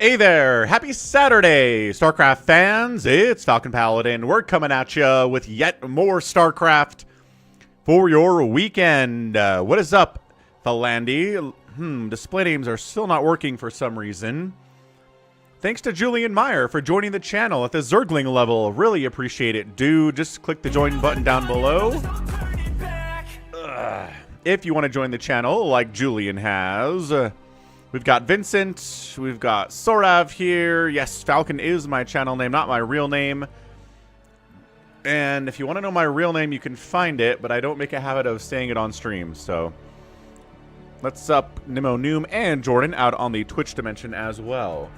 Hey there! Happy Saturday, StarCraft fans! It's Falcon Paladin. We're coming at you with yet more StarCraft for your weekend. What is up, Thalandi? Display names are still not working for some reason. Thanks to Julian Meyer for joining the channel at the Zergling level. Really appreciate it, dude. Just click the join button down below. If you want to join the channel like Julian has. We've got Vincent, we've got Sorav here. Yes, Falcon is my channel name, not my real name. And if you want to know my real name, you can find it, but I don't make a habit of saying it on stream, so. Let's up nOOB and Jordan out on the Twitch dimension as well.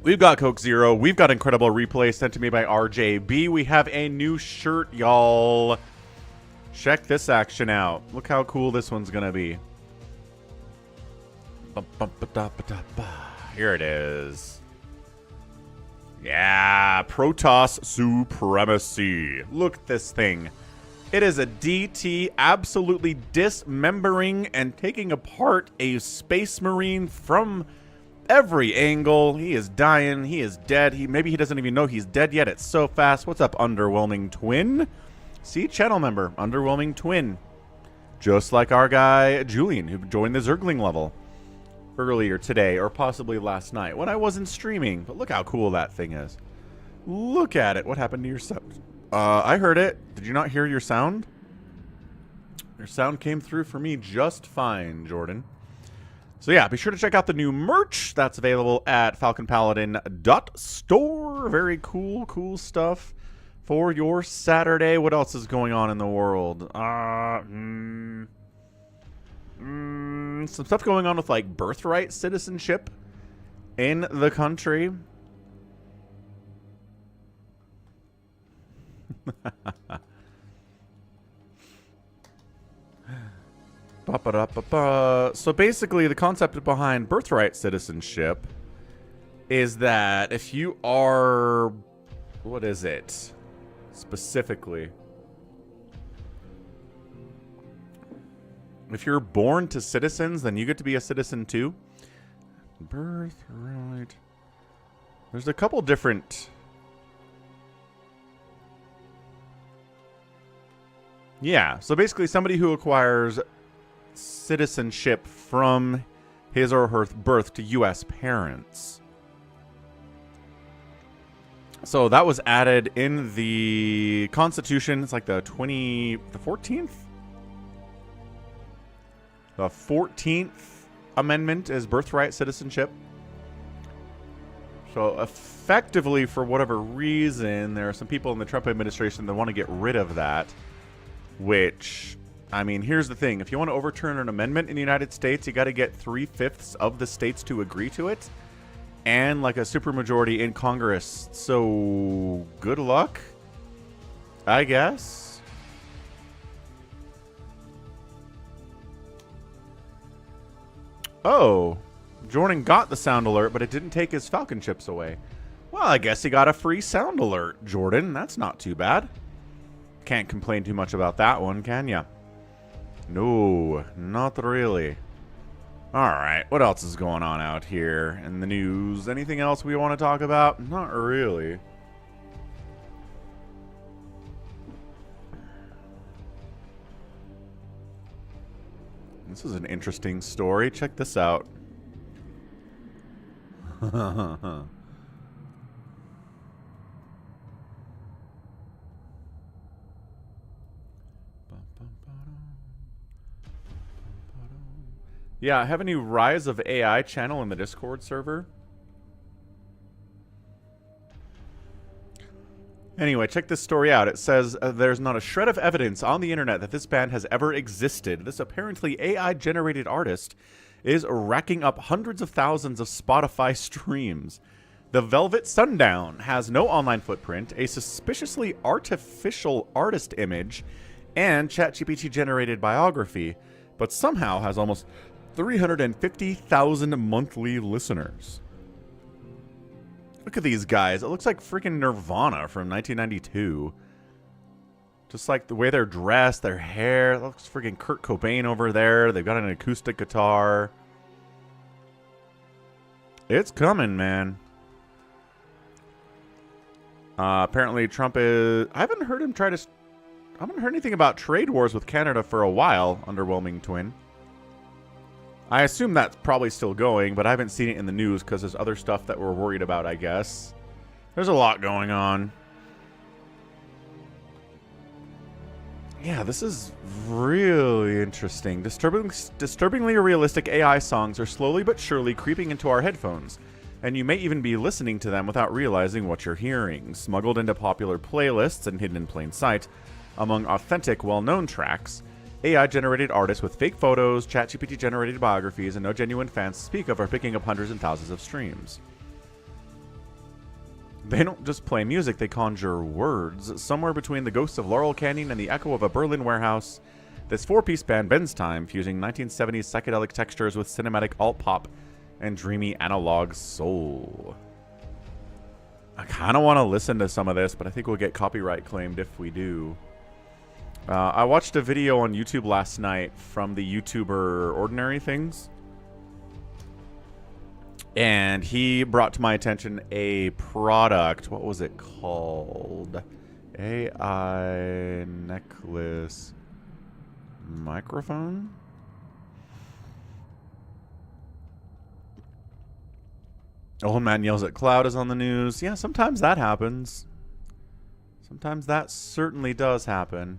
We've got Coke Zero, we've got incredible replay sent to me by RJB. We have a new shirt, y'all. Check this action out. Look how cool this one's gonna be. Here it is. Yeah, Protoss Supremacy. Look at this thing. It is a DT absolutely dismembering and taking apart a space marine from every angle. He is dying. He is dead. Maybe he doesn't even know he's dead yet. It's so fast. What's up, Underwhelming Twin? See, channel member, Underwhelming Twin. Just like our guy, Julian, who joined the Zergling level earlier today, or possibly last night when I wasn't streaming. But look how cool that thing is. Look at it. What happened to your sound? I heard it. Did you not hear your sound? Your sound came through for me just fine, Jordan. So yeah, be sure to check out the new merch that's available at falconpaladin.store. Very cool stuff for your Saturday. What else is going on in the world? Some stuff going on with like birthright citizenship in the country. So basically the concept behind birthright citizenship is that if you are, what is it specifically? If you're born to citizens, then you get to be a citizen too. Birthright. There's a couple different. Yeah, so basically somebody who acquires citizenship from his or her birth to U.S. parents. So that was added in the Constitution. It's like the 14th? The 14th Amendment is birthright citizenship. So effectively, for whatever reason, there are some people in the Trump administration that want to get rid of that. Which, I mean, here's the thing. If you want to overturn an amendment in the United States, you got to get 3/5 of the states to agree to it. And like a supermajority in Congress. So good luck, I guess. Oh, Jordan got the sound alert, but it didn't take his Falcon chips away. Well, I guess he got a free sound alert, Jordan. That's not too bad. Can't complain too much about that one, can ya? No, not really. Alright, what else is going on out here in the news? Anything else we want to talk about? Not really. This is an interesting story. Check this out. Yeah, I have a new Rise of AI channel in the Discord server. Anyway, check this story out. It says, there's not a shred of evidence on the internet that this band has ever existed. This apparently AI-generated artist is racking up hundreds of thousands of Spotify streams. The Velvet Sundown has no online footprint, a suspiciously artificial artist image, and ChatGPT-generated biography, but somehow has almost 350,000 monthly listeners. Look at these guys. It looks like freaking Nirvana from 1992. Just like the way they're dressed, their hair. It looks freaking Kurt Cobain over there. They've got an acoustic guitar. It's coming, man. Apparently Trump is... I haven't heard anything about trade wars with Canada for a while, underwhelming twin. I assume that's probably still going, but I haven't seen it in the news because there's other stuff that we're worried about, I guess. There's a lot going on. Yeah, this is really interesting. Disturbingly realistic AI songs are slowly but surely creeping into our headphones, and you may even be listening to them without realizing what you're hearing. Smuggled into popular playlists and hidden in plain sight, among authentic, well-known tracks, AI-generated artists with fake photos, ChatGPT-generated biographies, and no genuine fans to speak of are picking up hundreds and thousands of streams. They don't just play music, they conjure words. Somewhere between the ghosts of Laurel Canyon and the echo of a Berlin warehouse, this four-piece band bends time, fusing 1970s psychedelic textures with cinematic alt-pop and dreamy analog soul. I kind of want to listen to some of this, but I think we'll get copyright claimed if we do. I watched a video on YouTube last night from the YouTuber Ordinary Things. And he brought to my attention a product. What was it called? AI necklace microphone? Old man yells at cloud is on the news. Yeah, sometimes that happens. Sometimes that certainly does happen.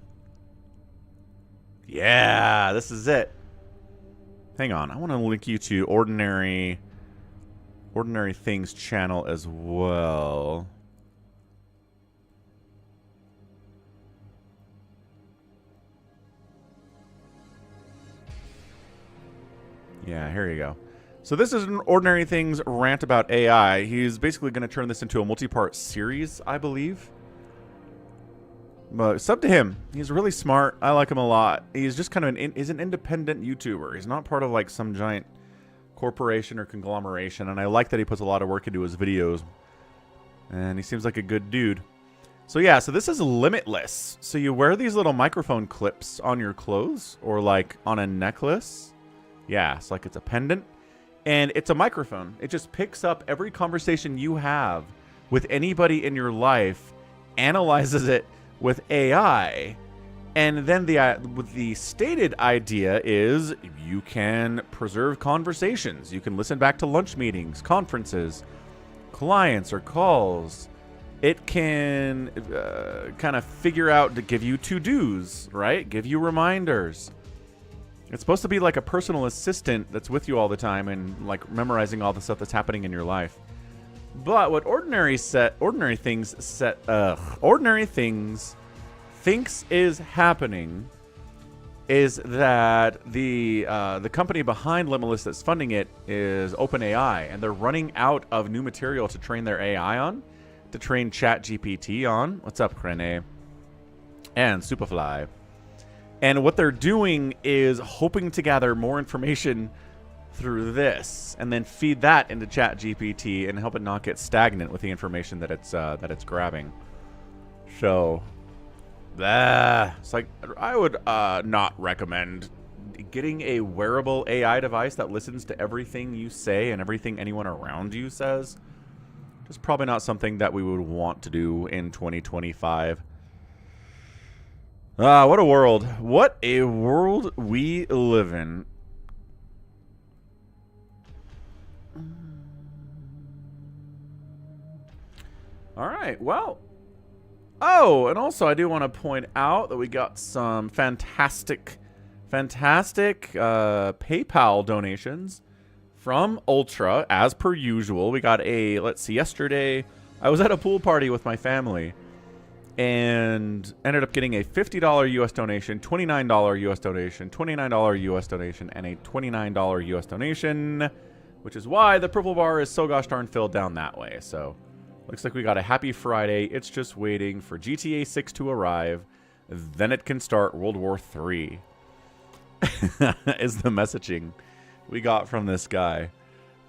Yeah, this is it. Hang on, I want to link you to Ordinary Things channel as well. Yeah, here you go. So this is an Ordinary Things rant about AI. He's basically going to turn this into a multi-part series, I believe. But it's up to him. He's really smart. I like him a lot. He's just kind of he's an independent YouTuber. He's not part of like some giant corporation or conglomeration, and I like that he puts a lot of work into his videos. And he seems like a good dude. So yeah, so this is limitless. So you wear these little microphone clips on your clothes or like on a necklace. Yeah, it's like it's a pendant. And it's a microphone. It just picks up every conversation you have with anybody in your life, analyzes it with AI, and then the stated idea is you can preserve conversations. You can listen back to lunch meetings, conferences, clients, or calls. It can kind of figure out to give you to-dos, right? Give you reminders. It's supposed to be like a personal assistant that's with you all the time and like memorizing all the stuff that's happening in your life. But what Ordinary Things thinks is happening is that the company behind Limitless that's funding it is OpenAI, and they're running out of new material to train their AI on, to train ChatGPT on. What's up, Rene? And Superfly. And what they're doing is hoping to gather more information through this, and then feed that into ChatGPT and help it not get stagnant with the information that it's grabbing. So, it's like I would not recommend getting a wearable AI device that listens to everything you say and everything anyone around you says. Just probably not something that we would want to do in 2025. What a world. What a world we live in. All right, well. Oh, and also I do want to point out that we got some fantastic PayPal donations from Ultra, as per usual. We got a, let's see, yesterday I was at a pool party with my family and ended up getting a $50 US donation, $29 US donation, $29 US donation, and a $29 US donation, which is why the purple bar is so gosh darn filled down that way. So looks like we got a happy Friday. It's just waiting for GTA 6 to arrive. Then it can start World War III. Is the messaging we got from this guy.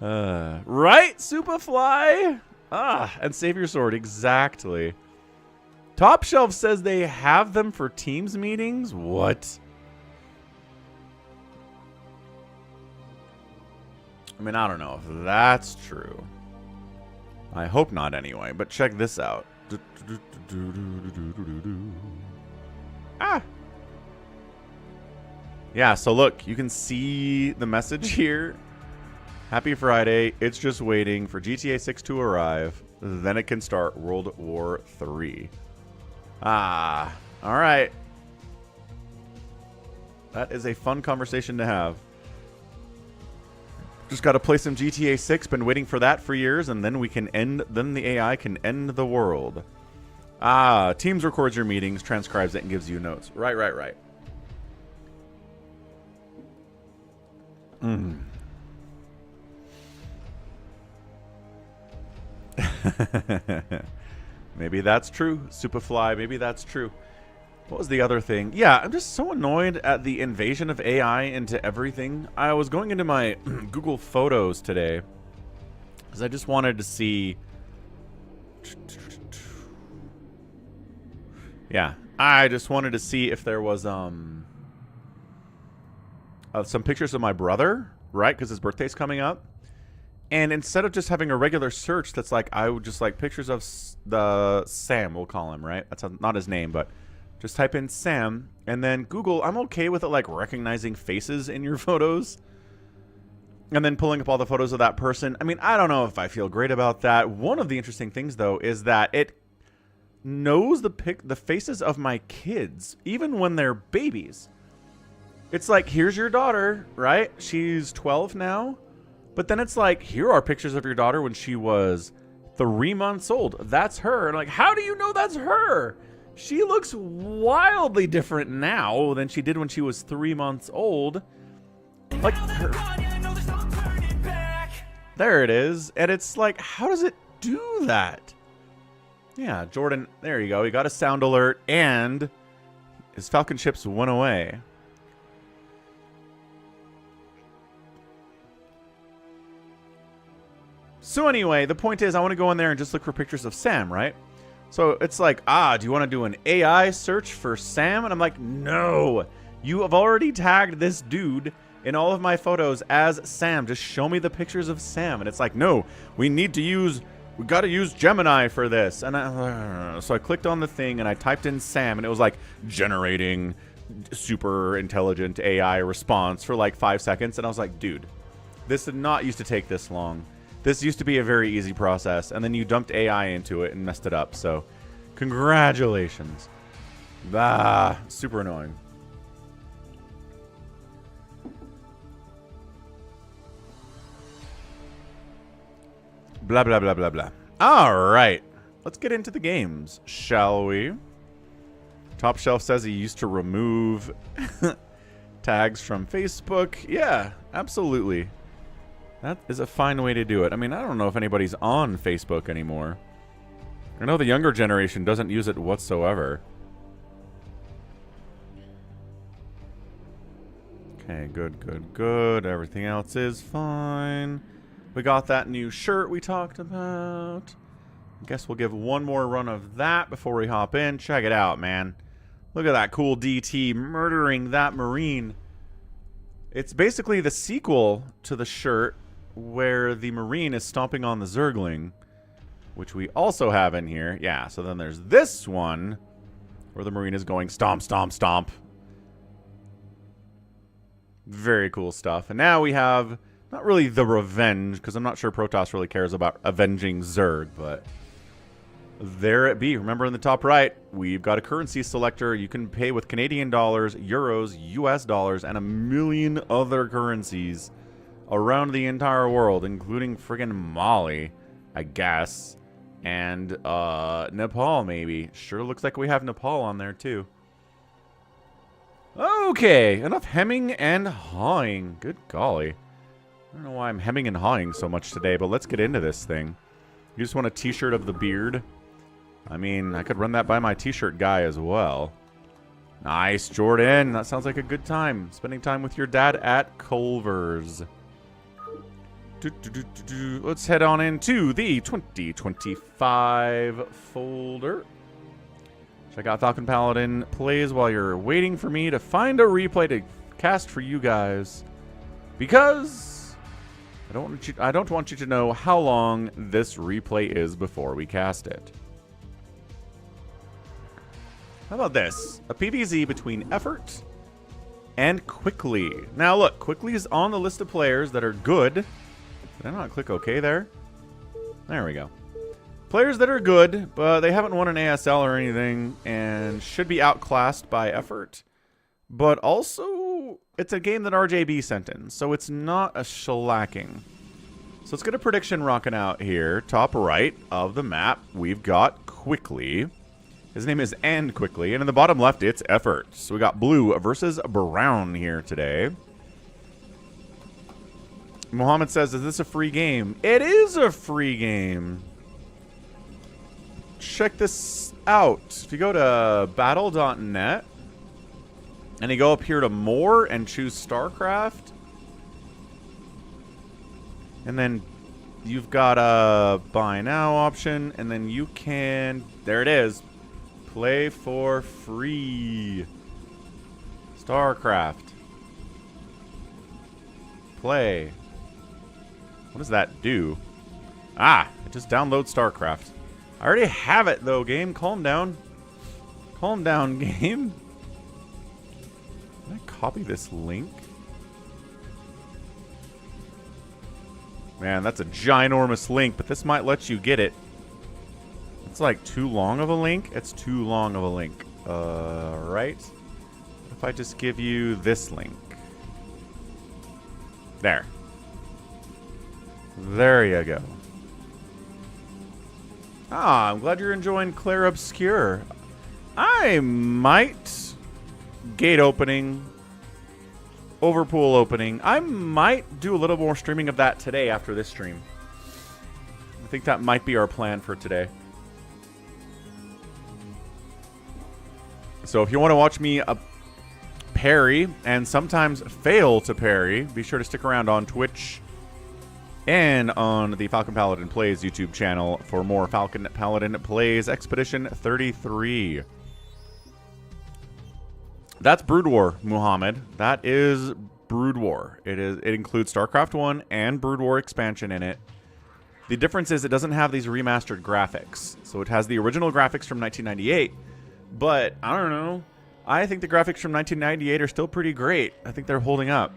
Right, Superfly? And Save Your Sword. Exactly. Top Shelf says they have them for Teams meetings? What? I mean, I don't know if that's true. I hope not anyway, but check this out. Ah! Yeah, so look, you can see the message here. Happy Friday. It's just waiting for GTA 6 to arrive. Then it can start World War III. Ah, all right. That is a fun conversation to have. Just got to play some GTA 6. Been waiting for that for years, and then we can end. Then the AI can end the world. Ah, Teams records your meetings, transcribes it, and gives you notes. Right. Maybe that's true. Superfly, maybe that's true. What was the other thing? Yeah, I'm just so annoyed at the invasion of AI into everything. I was going into my Google Photos today because I just wanted to see... Yeah, I just wanted to see if there was some pictures of my brother, right? Because his birthday's coming up. And instead of just having a regular search that's like, I would just like pictures of the Sam, we'll call him, right? That's not his name, but just type in Sam. And then Google, I'm okay with it like recognizing faces in your photos. And then pulling up all the photos of that person. I mean, I don't know if I feel great about that. One of the interesting things, though, is that it knows the faces of my kids, even when they're babies. It's like, here's your daughter, right? She's 12 now. But then it's like, here are pictures of your daughter when she was 3 months old. That's her. And like, how do you know that's her? She looks wildly different now than she did when she was 3 months old. Like her. There it is. And it's like, how does it do that? Yeah, Jordan, there you go. He got a sound alert and his Falcon chips went away. So anyway, the point is I want to go in there and just look for pictures of Sam, right? So it's like, do you want to do an AI search for Sam? And I'm like, no, you have already tagged this dude in all of my photos as Sam. Just show me the pictures of Sam. And it's like, no, we got to use Gemini for this. And so I clicked on the thing and I typed in Sam and it was like generating super intelligent AI response for like 5 seconds. And I was like, dude, this did not used to take this long. This used to be a very easy process, and then you dumped AI into it and messed it up, so congratulations. Super annoying. Blah, blah, blah, blah, blah. All right. Let's get into the games, shall we? Top Shelf says he used to remove tags from Facebook. Yeah, absolutely. That is a fine way to do it. I mean, I don't know if anybody's on Facebook anymore. I know the younger generation doesn't use it whatsoever. Okay, good. Everything else is fine. We got that new shirt we talked about. I guess we'll give one more run of that before we hop in. Check it out, man. Look at that cool DT murdering that Marine. It's basically the sequel to the shirt where the Marine is stomping on the Zergling, which we also have in here. Yeah, so then there's this one where the Marine is going stomp, stomp, stomp. Very cool stuff. And now we have, not really the revenge, because I'm not sure Protoss really cares about avenging Zerg, but there it be. Remember in the top right, we've got a currency selector. You can pay with Canadian dollars, euros, US dollars, and a million other currencies around the entire world, including friggin' Mali, I guess, and Nepal, maybe. Sure looks like we have Nepal on there, too. Okay, enough hemming and hawing. Good golly. I don't know why I'm hemming and hawing so much today, but let's get into this thing. You just want a t-shirt of the beard? I mean, I could run that by my t-shirt guy as well. Nice, Jordan. That sounds like a good time. Spending time with your dad at Culver's. Let's head on into the 2025 folder. Check out Falcon Paladin plays while you're waiting for me to find a replay to cast for you guys. Because I don't want you to know how long this replay is before we cast it. How about this? A PvZ between Effort and Quickly. Now look, Quickly is on the list of players that are good. Did I not click OK there? There we go. Players that are good, but they haven't won an ASL or anything and should be outclassed by Effort. But also, it's a game that RJB sent in, so it's not a shellacking. So let's get a prediction rocking out here. Top right of the map, we've got Quickly. His name is And Quickly. And in the bottom left, it's Effort. So we got blue versus brown here today. Mohammed says, is this a free game? It is a free game. Check this out. If you go to battle.net and you go up here to more and choose StarCraft, and then you've got a buy now option, and then you can, there it is, play for free. StarCraft. Play. What does that do? Ah, it just downloads StarCraft. I already have it though, game. Calm down. Calm down, game. Can I copy this link? Man, that's a ginormous link, but this might let you get it. It's like too long of a link. It's too long of a link. Right? If I just give you this link. There. There you go. Ah, I'm glad you're enjoying Claire Obscure. I might gate opening, overpool opening. I might do a little more streaming of that today after this stream. I think that might be our plan for today. So if you want to watch me parry and sometimes fail to parry, be sure to stick around on Twitch and on the Falcon Paladin Plays YouTube channel for more Falcon Paladin Plays Expedition 33. That's Brood War, Muhammad. That is Brood War. It includes StarCraft 1 and Brood War expansion in it. The difference is it doesn't have these remastered graphics. So it has the original graphics from 1998, but I don't know. I think the graphics from 1998 are still pretty great. I think they're holding up.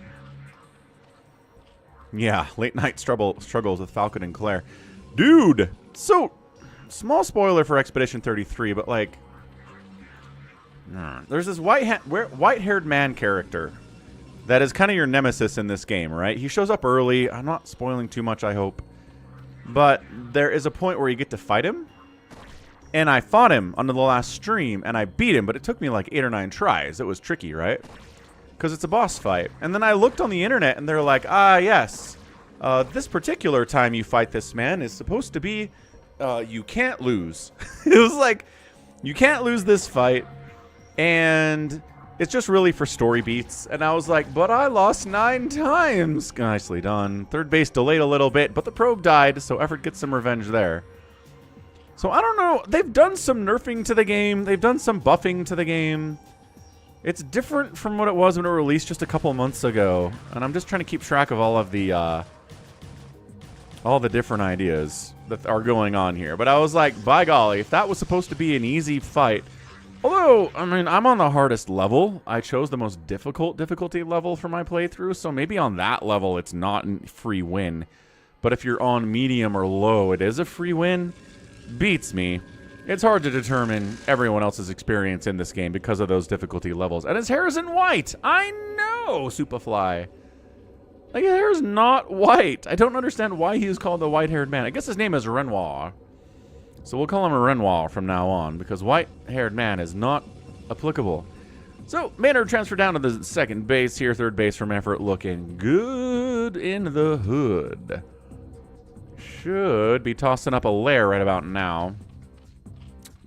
Yeah, late night struggles with Falcon and Claire. Dude! So, small spoiler for Expedition 33, but like, there's this white-haired man character that is kind of your nemesis in this game, right? He shows up early. I'm not spoiling too much, I hope. But there is a point where you get to fight him. And I fought him on the last stream, and I beat him, but it took me like 8 or 9 tries. It was tricky, right? Because it's a boss fight. And then I looked on the internet, and they're like, ah, yes. This particular time you fight this man is supposed to be, you can't lose. It was like, you can't lose this fight. And it's just really for story beats. And I was like, but I lost 9 times. Nicely done. Third base delayed a little bit, but the probe died, so Effort gets some revenge there. So I don't know. They've done some nerfing to the game. They've done some buffing to the game. It's different from what it was when it released just a couple months ago. And I'm just trying to keep track of all the different ideas that are going on here. But I was like, by golly, if that was supposed to be an easy fight. Although, I mean, I'm on the hardest level. I chose the most difficult difficulty level for my playthrough. So maybe on that level, it's not a free win. But if you're on medium or low, it is a free win. Beats me. It's hard to determine everyone else's experience in this game because of those difficulty levels. And his hair isn't white. I know, Superfly. Like, his hair is not white. I don't understand why he is called the white-haired man. I guess his name is Renoir. So we'll call him a Renoir from now on because white-haired man is not applicable. So, Maynard transferred down to the second base here. Third base from Effort looking good in the hood. Should be tossing up a lair right about now.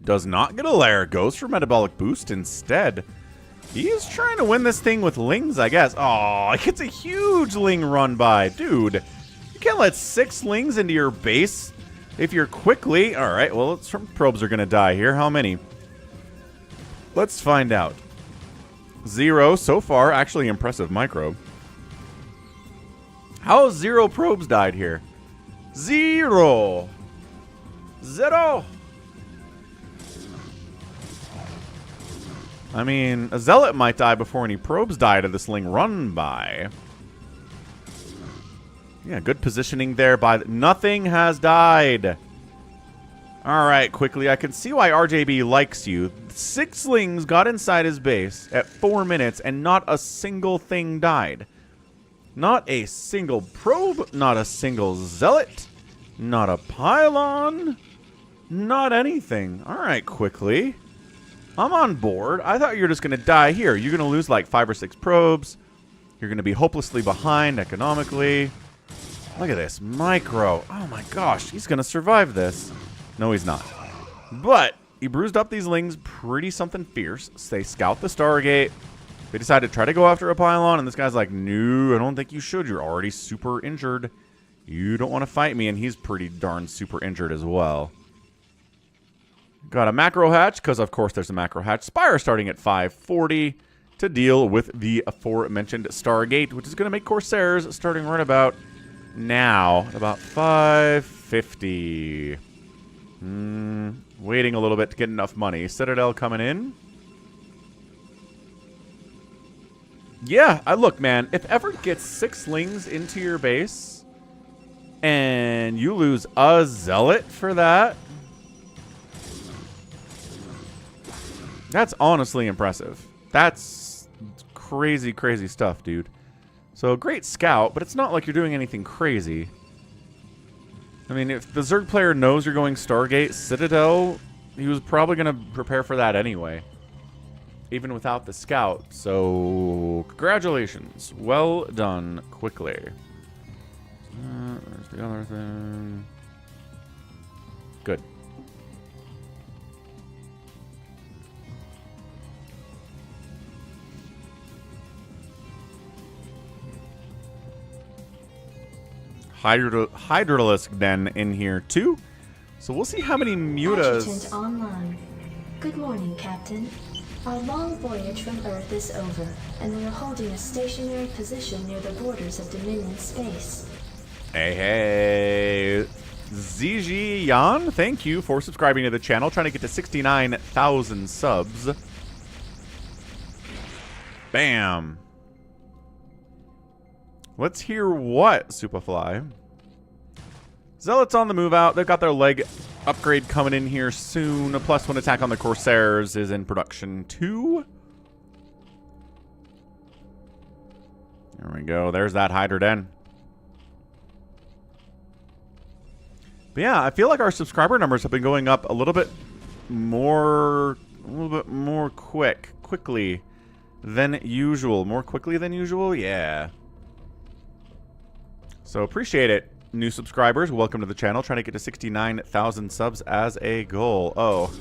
Does not get a lair. Goes for metabolic boost instead. He's trying to win this thing with lings, I guess. Oh, it gets a huge ling run by. Dude, you can't let 6 lings into your base if you're Quickly. All right, well, some probes are going to die here. How many? Let's find out. 0 so far. Actually impressive micro. How 0 probes died here? 0. 0. I mean, a zealot might die before any probes die to this Ling run by. Yeah, good positioning there by... Nothing has died. Alright, quickly. I can see why RJB likes you. 6 Lings got inside his base at 4 minutes and not a single thing died. Not a single probe, not a single zealot, not a pylon, not anything. Alright, quickly. I'm on board. I thought you were just going to die here. You're going to lose like 5 or 6 probes. You're going to be hopelessly behind economically. Look at this. Micro. Oh my gosh. He's going to survive this. No, he's not. But he bruised up these Lings pretty something fierce. So they scout the Stargate. They decide to try to go after a pylon. And this guy's like, no, I don't think you should. You're already super injured. You don't want to fight me. And he's pretty darn super injured as well. Got a macro hatch, because of course there's a macro hatch. Spire starting at 540 to deal with the aforementioned Stargate, which is going to make Corsairs starting right about now, about 550. Waiting a little bit to get enough money. Citadel coming in. Yeah, look, man, if Everett gets 6 Lings into your base and you lose a Zealot for that, that's honestly impressive. That's crazy, crazy stuff, dude. So, great scout, but it's not like you're doing anything crazy. I mean, if the Zerg player knows you're going Stargate, Citadel, he was probably going to prepare for that anyway. Even without the scout. So, congratulations. Well done quickly. There's the other thing. Good. Hydralisk den in here too. So we'll see how many mutas. Adjutant online. Good morning, Captain. Our long voyage from Earth is over, and we are holding a stationary position near the borders of Dominion space. Hey, ZG Yan, thank you for subscribing to the channel. Trying to get to 69,000 subs. Bam. Let's hear what, Superfly. Zealots on the move out. They've got their leg upgrade coming in here soon. A +1 attack on the Corsairs is in production too. There we go. There's that Hydra Den. But yeah, I feel like our subscriber numbers have been going up a little bit more quickly than usual. More quickly than usual? Yeah. So appreciate it, new subscribers. Welcome to the channel. Trying to get to 69,000 subs as a goal. Oh,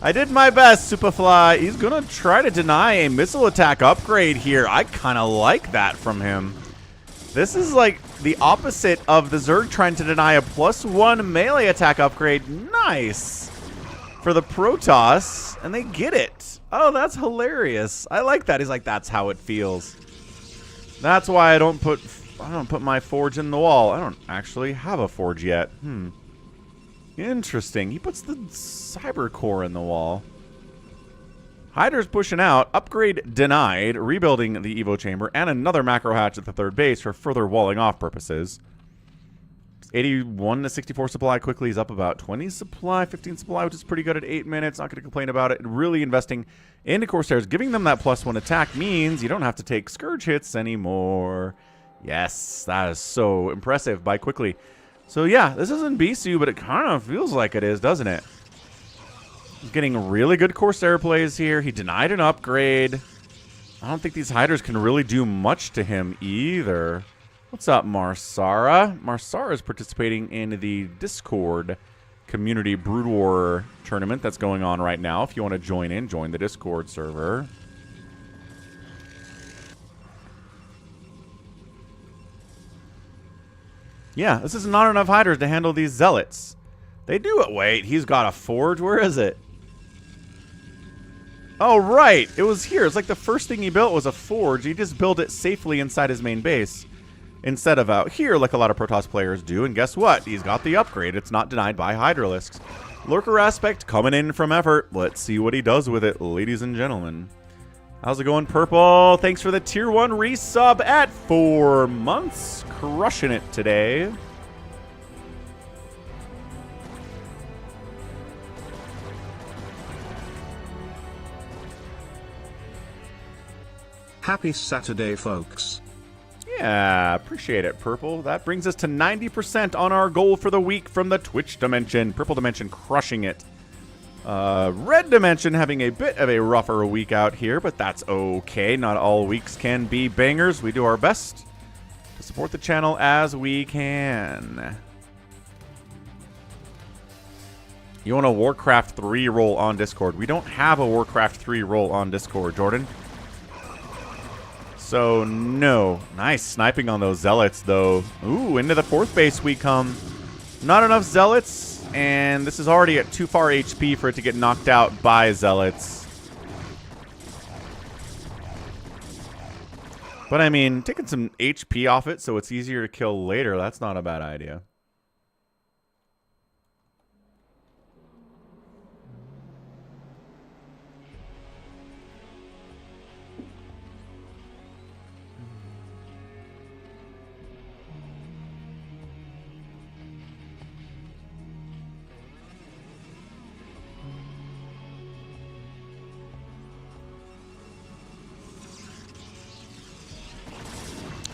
I did my best, Superfly. He's going to try to deny a missile attack upgrade here. I kind of like that from him. This is like the opposite of the Zerg trying to deny a +1 melee attack upgrade. Nice. For the Protoss, and they get it. Oh, that's hilarious. I like that. He's like, that's how it feels. That's why I don't put my forge in the wall. I don't actually have a forge yet. Interesting. He puts the cyber core in the wall. Hydra's pushing out. Upgrade denied. Rebuilding the Evo chamber. And another macro hatch at the 3rd base for further walling off purposes. 81 to 64 supply quickly. He's up about 20 supply, 15 supply, which is pretty good at 8 minutes. Not going to complain about it. Really investing into Corsairs. Giving them that +1 attack means you don't have to take Scourge hits anymore. Yes, that is so impressive by quickly. So yeah, this isn't Bisu, but it kind of feels like it is, doesn't it? He's getting really good Corsair plays here. He denied an upgrade. I don't think these Hydras can really do much to him either. What's up, Marsara? Marsara is participating in the Discord Community Brood War tournament that's going on right now. If you want to join in, join the Discord server. Yeah, this is not enough Hydras to handle these Zealots. They do it. Wait, he's got a forge? Where is it? Oh, right. It was here. It's like the first thing he built was a forge. He just built it safely inside his main base. instead of out here like a lot of Protoss players do. And guess what? He's got the upgrade. It's not denied by Hydralisks. Lurker aspect coming in from effort. Let's see what he does with it, ladies and gentlemen. How's it going, Purple? Thanks for the tier 1 resub at 4 months. Crushing it today. Happy Saturday, folks. Yeah, appreciate it, Purple. That brings us to 90% on our goal for the week from the Twitch Dimension. Purple Dimension crushing it. Red Dimension having a bit of a rougher week out here, but that's okay. Not all weeks can be bangers. We do our best to support the channel as we can. You want a Warcraft 3 role on Discord? We don't have a Warcraft 3 role on Discord, Jordan. So, no. Nice sniping on those Zealots, though. Ooh, into the 4th base we come. Not enough Zealots, and this is already at too far HP for it to get knocked out by Zealots. But, I mean, taking some HP off it so it's easier to kill later, that's not a bad idea.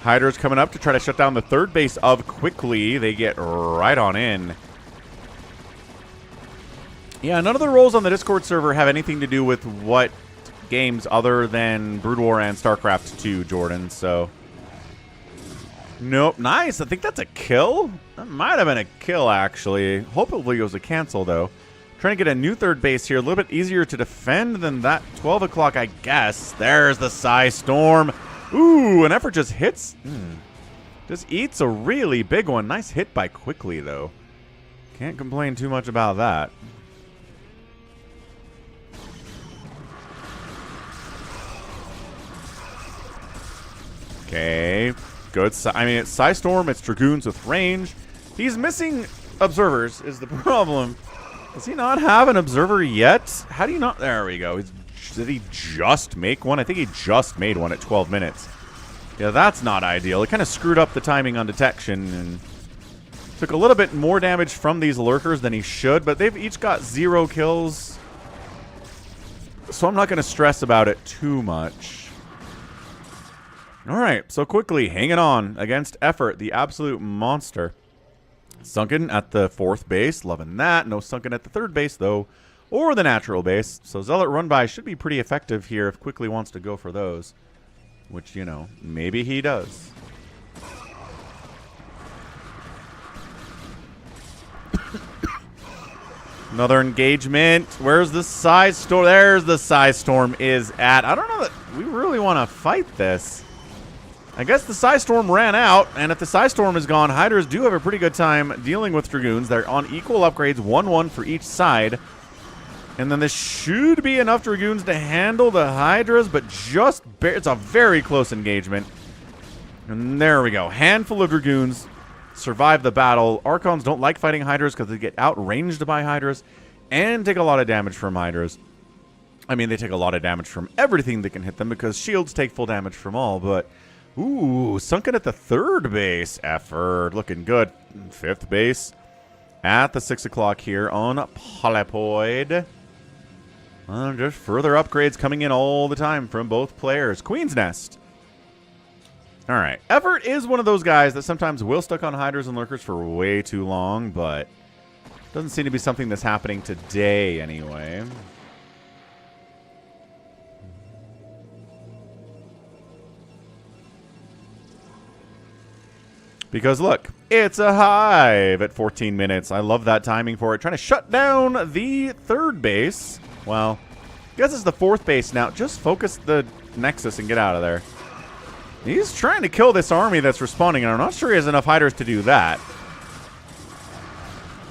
Hydra's coming up to try to shut down the 3rd base of quickly. They get right on in. Yeah, none of the roles on the Discord server have anything to do with what games other than Brood War and StarCraft 2, Jordan, so... Nope. Nice. I think that's a kill. That might have been a kill, actually. Hopefully it was a cancel, though. Trying to get a new 3rd base here. A little bit easier to defend than that 12 o'clock, I guess. There's the Psy Storm. Ooh, an effort just hits. Just eats a really big one. Nice hit by quickly, though. Can't complain too much about that. Okay. Good. I mean, it's Psy Storm. It's Dragoons with range. He's missing observers is the problem. Does he not have an observer yet? How do you not? There we go. Did he just make one? I think he just made one at 12 minutes. Yeah, that's not ideal. It kind of screwed up the timing on detection and took a little bit more damage from these lurkers than he should, but they've each got 0 kills. So I'm not going to stress about it too much. All right, so quickly hanging on against Effort, the absolute monster. Sunken at the 4th base, loving that. No Sunken at the 3rd base, though. Or the natural base. So Zealot run-by should be pretty effective here if Quickly wants to go for those. Which, you know, maybe he does. Another engagement. Where's the Psy Storm? There's the Psy Storm is at. I don't know that we really want to fight this. I guess the Psy Storm ran out, and if the Psy Storm is gone, Hydras do have a pretty good time dealing with Dragoons. They're on equal upgrades, 1-1 for each side. And then this should be enough Dragoons to handle the Hydras, but just it's a very close engagement. And there we go. Handful of Dragoons survive the battle. Archons don't like fighting Hydras because they get outranged by Hydras and take a lot of damage from Hydras. I mean, they take a lot of damage from everything that can hit them because shields take full damage from all, but... Ooh, Sunken at the 3rd base. Effort. Looking good. 5th base at the 6 o'clock here on Polypoid. Just further upgrades coming in all the time from both players. Queen's Nest. All right. Effort is one of those guys that sometimes will stuck on Hydras and Lurkers for way too long, but doesn't seem to be something that's happening today anyway. Because, look, it's a hive at 14 minutes. I love that timing for it. Trying to shut down the 3rd base. Well, I guess it's the 4th base now. Just focus the Nexus and get out of there. He's trying to kill this army that's respawning, and I'm not sure he has enough Hydras to do that.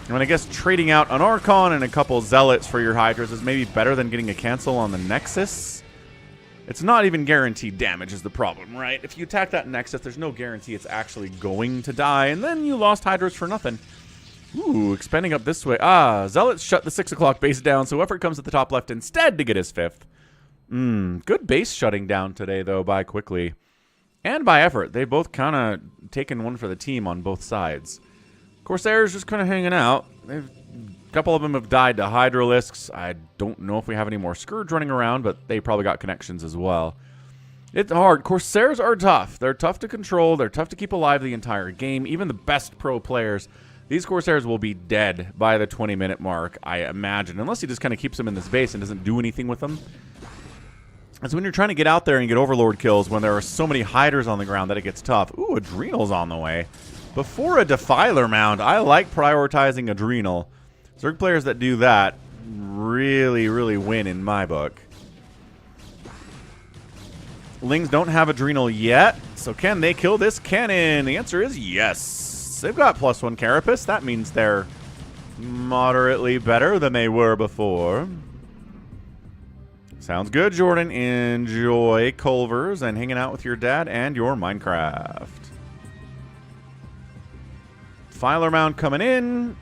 I mean, I guess trading out an Archon and a couple Zealots for your Hydras is maybe better than getting a cancel on the Nexus. It's not even guaranteed damage is the problem, right? If you attack that Nexus, there's no guarantee it's actually going to die, and then you lost Hydras for nothing. Ooh, expanding up this way. Ah, Zealots shut the 6 o'clock base down, so Effort comes at the top left instead to get his 5th. Good base shutting down today, though, by Quickly. And by Effort. They've both kind of taken one for the team on both sides. Corsairs just kind of hanging out. A couple of them have died to Hydralisks. I don't know if we have any more Scourge running around, but they probably got connections as well. It's hard. Corsairs are tough. They're tough to control. They're tough to keep alive the entire game. Even the best pro players, these Corsairs will be dead by the 20-minute mark, I imagine. Unless he just kind of keeps them in this base and doesn't do anything with them. And so when you're trying to get out there and get Overlord kills, when there are so many Hydras on the ground that it gets tough. Ooh, Adrenal's on the way. Before a Defiler Mound, I like prioritizing Adrenal. Zerg players that do that really, really win in my book. Lings don't have Adrenal yet, so can they kill this cannon? The answer is yes. They've got +1 Carapace. That means they're moderately better than they were before. Sounds good, Jordan. Enjoy Culvers and hanging out with your dad and your Minecraft. Filer Mound coming in.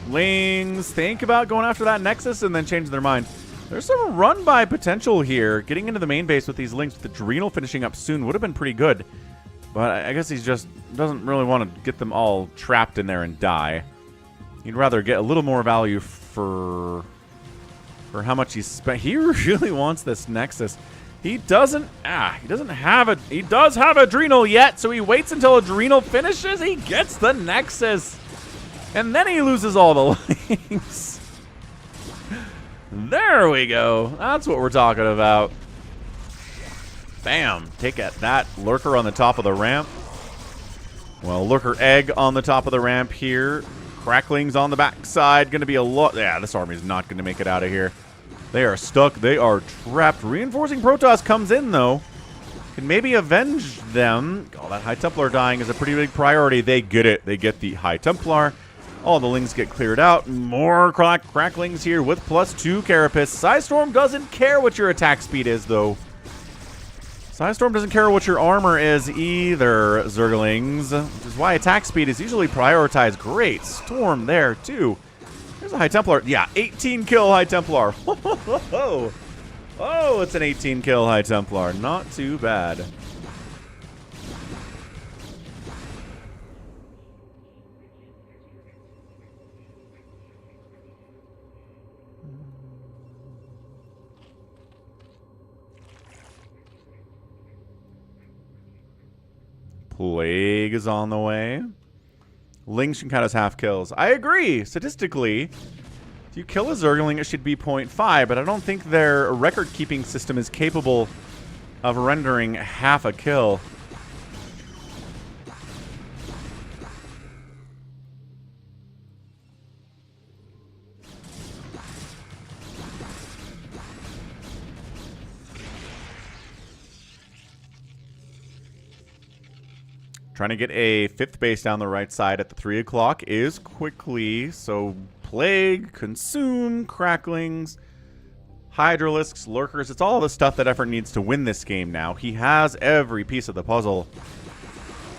Lings think about going after that Nexus and then change their mind. There's some run-by potential here. Getting into the main base with these Lings with Adrenal finishing up soon would have been pretty good. But I guess he just doesn't really want to get them all trapped in there and die. He'd rather get a little more value for how much he's spent. He really wants this Nexus. He doesn't have Adrenal yet, so he waits until Adrenal finishes. He gets the Nexus. And then he loses all the Lings. There we go. That's what we're talking about. Bam. Take at that. Lurker on the top of the ramp. Well, Lurker Egg on the top of the ramp here. Cracklings on the backside. Going to be a lot. Yeah, this army is not going to make it out of here. They are stuck. They are trapped. Reinforcing Protoss comes in, though. Can maybe avenge them. Oh, that High Templar dying is a pretty big priority. They get it. They get the High Templar. All the Lings get cleared out. More cracklings here with +2 Carapace. Psystorm doesn't care what your attack speed is, though. Psystorm doesn't care what your armor is either, Zerglings. Which is why attack speed is usually prioritized. Great Storm there, too. There's a High Templar. Yeah, 18 kill High Templar. Oh, it's an 18 kill High Templar. Not too bad. Plague is on the way. Lings can count as half kills. I agree. Statistically, if you kill a Zergling, it should be 0.5, but I don't think their record-keeping system is capable of rendering half a kill. Trying to get a 5th base down the right side at the 3 o'clock is Quickly. So Plague, Consume, Cracklings, Hydralisks, Lurkers. It's all the stuff that Effort needs to win this game now. He has every piece of the puzzle.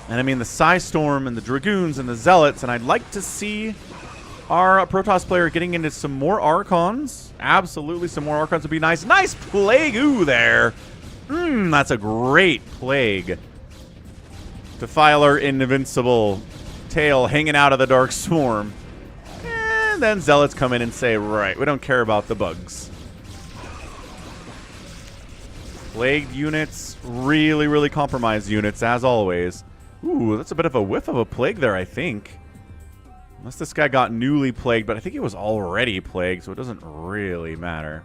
And I mean the Psystorm and the Dragoons and the Zealots. And I'd like to see our Protoss player getting into some more Archons. Absolutely, some more Archons would be nice. Nice Plague-oo there. That's a great Plague. Defiler Invincible tail hanging out of the Dark Swarm. And then Zealots come in and say, right, we don't care about the bugs. Plagued units, really, really compromised units, as always. Ooh, that's a bit of a whiff of a plague there, I think. Unless this guy got newly plagued, but I think he was already plagued, so it doesn't really matter.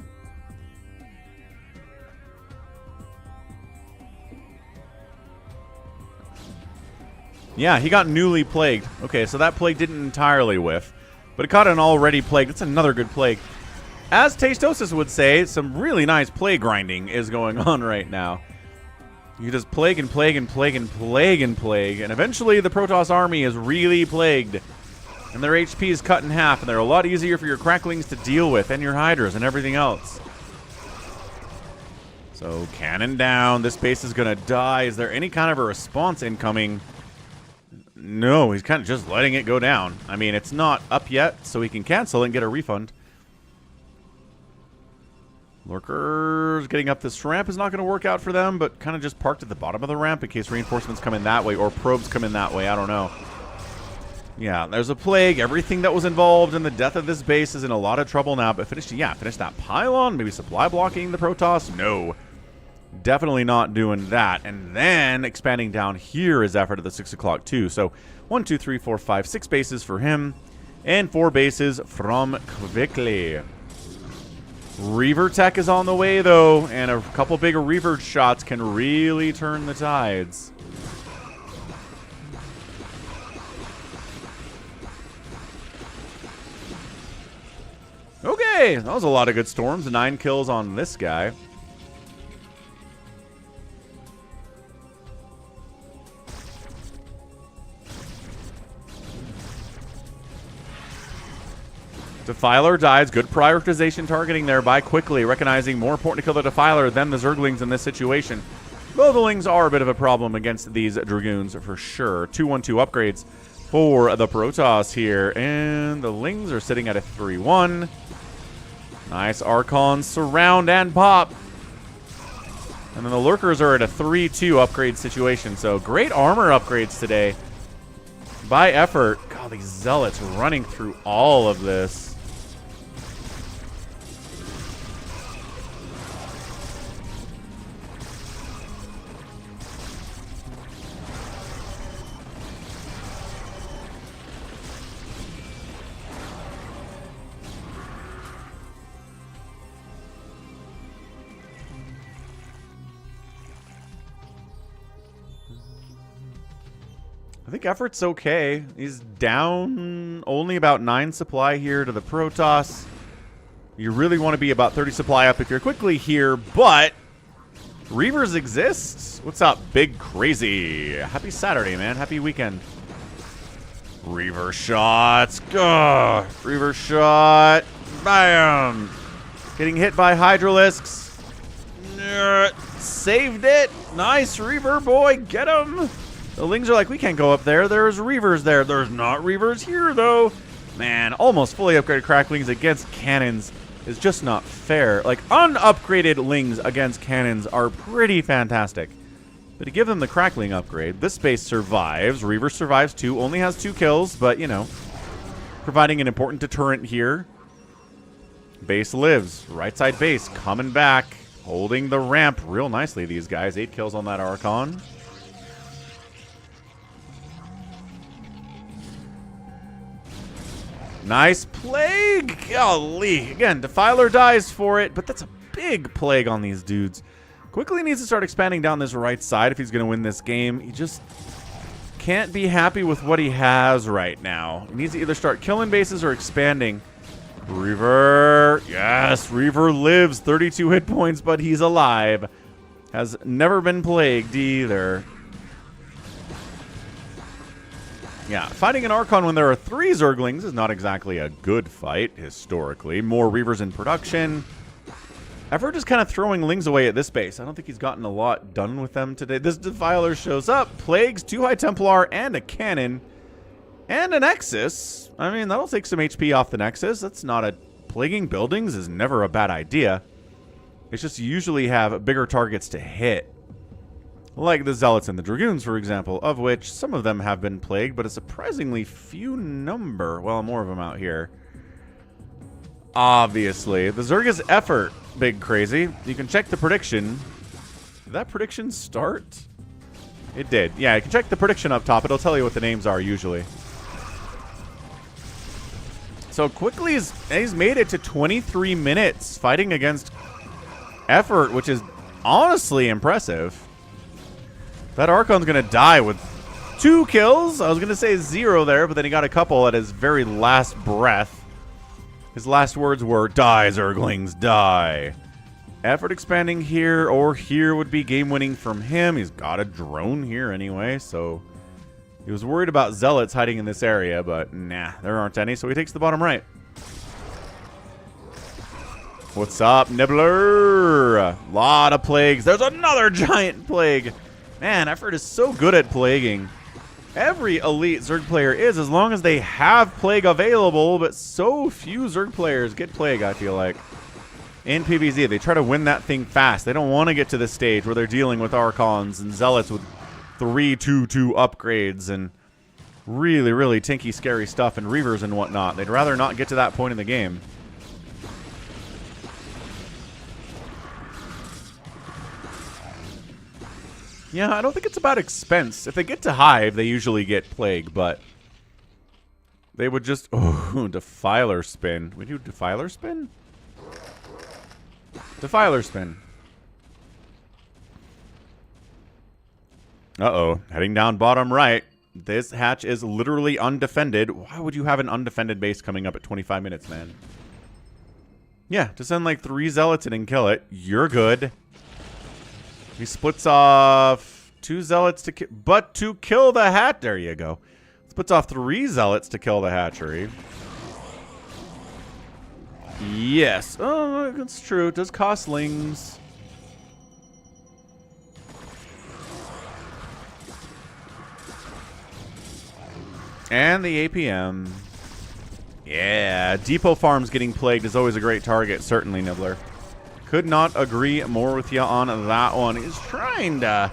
Yeah, he got newly plagued. Okay, so that plague didn't entirely whiff, but it caught an already plague. That's another good plague. As Tastosis would say, some really nice plague grinding is going on right now. You just plague and plague and plague and plague and plague, and eventually the Protoss army is really plagued. And their HP is cut in half, and they're a lot easier for your Cracklings to deal with, and your Hydras and everything else. So cannon down. This base is going to die. Is there any kind of a response incoming? No, he's kind of just letting it go down. I mean, it's not up yet, so he can cancel and get a refund. Lurkers getting up this ramp is not going to work out for them, but kind of just parked at the bottom of the ramp in case reinforcements come in that way or probes come in that way. I don't know. Yeah, there's a plague. Everything that was involved in the death of this base is in a lot of trouble now. But finish that pylon. Maybe supply blocking the Protoss. No, definitely not doing that. And then expanding down here is effort at the 6 o'clock too. So 1, 2, 3, 4, 5, 6 bases for him, and 4 bases from Quickly. Reaver tech is on the way, though, and a couple big Reaver shots can really turn the tides. Okay, that was a lot of good storms. 9 kills on this guy. Defiler dies. Good prioritization targeting there by Quickly, recognizing more important to kill the Defiler than the Zerglings in this situation. Boathlings are a bit of a problem against these Dragoons for sure. 2-1-2 upgrades for the Protoss here. And the Lings are sitting at a 3-1. Nice Archon surround and pop. And then the Lurkers are at a 3-2 upgrade situation. So great armor upgrades today by effort. God, these Zealots running through all of this. I think effort's okay. He's down only about 9 supply here to the Protoss. You really want to be about 30 supply up if you're Quickly here, but Reavers exist. What's up, Big Crazy? Happy Saturday, man. Happy weekend. Reaver shots. Ugh. Reaver shot. Bam. Getting hit by Hydralisks. Saved it. Nice, Reaver boy. Get him. The Lings are like, we can't go up there. There's Reavers there. There's not Reavers here, though. Man, almost fully upgraded Cracklings against cannons is just not fair. Like, unupgraded Lings against cannons are pretty fantastic. But to give them the Crackling upgrade, this base survives. Reaver survives, too. Only has 2 kills, but, you know, providing an important deterrent here. Base lives. Right side base coming back. Holding the ramp real nicely, these guys. 8 kills on that Archon. Nice plague. Golly. Again, Defiler dies for it, but that's a big plague on these dudes. Quickly needs to start expanding down this right side if he's going to win this game. He just can't be happy with what he has right now. He needs to either start killing bases or expanding. Reaver. Yes, Reaver lives. 32 hit points, but he's alive. Has never been plagued either. Yeah, fighting an Archon when there are 3 Zerglings is not exactly a good fight, historically. More Reavers in production. Effort is kind of throwing Lings away at this base. I don't think he's gotten a lot done with them today. This Defiler shows up. Plagues, 2 High Templar, and a Cannon. And a Nexus. I mean, that'll take some HP off the Nexus. That's not a... Plaguing buildings is never a bad idea. It's just you usually have bigger targets to hit. Like the Zealots and the Dragoons, for example, of which some of them have been plagued, but a surprisingly few number. Well, more of them out here. Obviously. The Zerga's effort, Big Crazy. You can check the prediction. Did that prediction start? It did. Yeah, you can check the prediction up top. It'll tell you what the names are, usually. So quickly, he's made it to 23 minutes fighting against effort, which is honestly impressive. That Archon's going to die with 2 kills. I was going to say 0 there, but then he got a couple at his very last breath. His last words were, "Die, Zerglings, die." Effort expanding here or here would be game-winning from him. He's got a drone here anyway, so he was worried about Zealots hiding in this area, but nah, there aren't any, so he takes the bottom right. What's up, Nibbler? Lot of plagues. There's another giant plague. Man, Effort is so good at plaguing. Every elite Zerg player is, as long as they have plague available, but so few Zerg players get plague, I feel like. In PvZ, they try to win that thing fast. They don't want to get to this stage where they're dealing with Archons and Zealots with 3/2/2 upgrades and really, really tinky, scary stuff and Reavers and whatnot. They'd rather not get to that point in the game. Yeah, I don't think it's about expense. If they get to Hive, they usually get Plague, but they would just... Oh, Defiler Spin. We do Defiler Spin? Defiler Spin. Uh-oh. Heading down bottom right. This hatch is literally undefended. Why would you have an undefended base coming up at 25 minutes, man? Yeah, just send like 3 Zealots in and kill it. You're good. He splits off 2 Zealots to but to kill the hatch. There you go. Splits off 3 Zealots to kill the hatchery. Yes. Oh, that's true. It does cost lings. And the APM. Yeah. Depot farms getting plagued is always a great target. Certainly, Nibbler. Could not agree more with you on that one. He's trying to...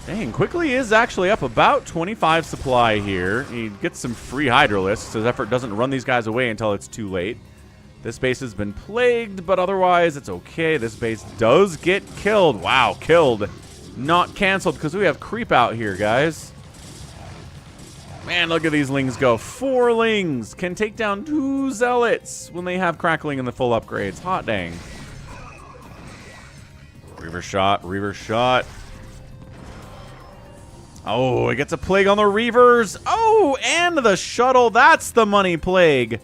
Dang, quickly is actually up about 25 supply here. He gets some free Hydralisks. His effort doesn't run these guys away until it's too late. This base has been plagued, but otherwise it's okay. This base does get killed. Wow, killed. Not canceled because we have creep out here, guys. Man, look at these lings go. 4 lings can take down 2 zealots when they have crackling and the full upgrades. Hot dang. Reaver shot, Reaver shot. Oh, it gets a plague on the Reavers. Oh, and the shuttle. That's the money plague.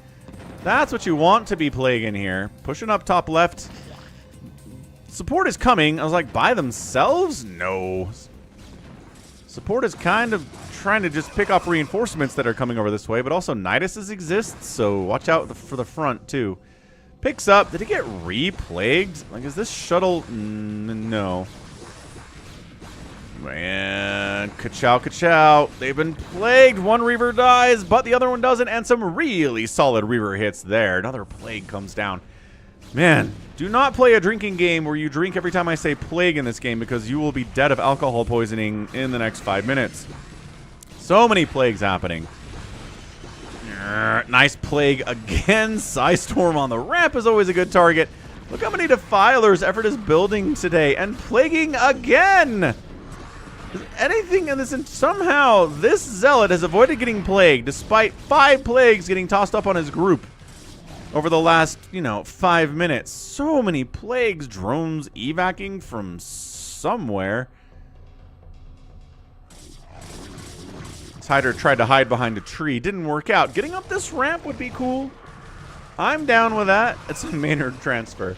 That's what you want to be plaguing here. Pushing up top left. Support is coming. I was like, by themselves? No. Support is kind of trying to just pick up reinforcements that are coming over this way, but also Niduses exist, so watch out for the front, too. Picks up. Did it get re-plagued? Like, is this shuttle? No. Man, ka-chow, ka-chow. They've been plagued. One Reaver dies, but the other one doesn't, and some really solid Reaver hits there. Another plague comes down. Man, do not play a drinking game where you drink every time I say plague in this game, because you will be dead of alcohol poisoning in the next 5 minutes. So many plagues happening. Nice plague again. Psystorm on the ramp is always a good target. Look how many Defilers Effort is building today, and plaguing again. Anything in this, and somehow this Zealot has avoided getting plagued despite 5 plagues getting tossed up on his group over the last, 5 minutes. So many plagues. Drones evacuating from somewhere. This hider tried to hide behind a tree. Didn't work out. Getting up this ramp would be cool. I'm down with that. It's a Maynard transfer.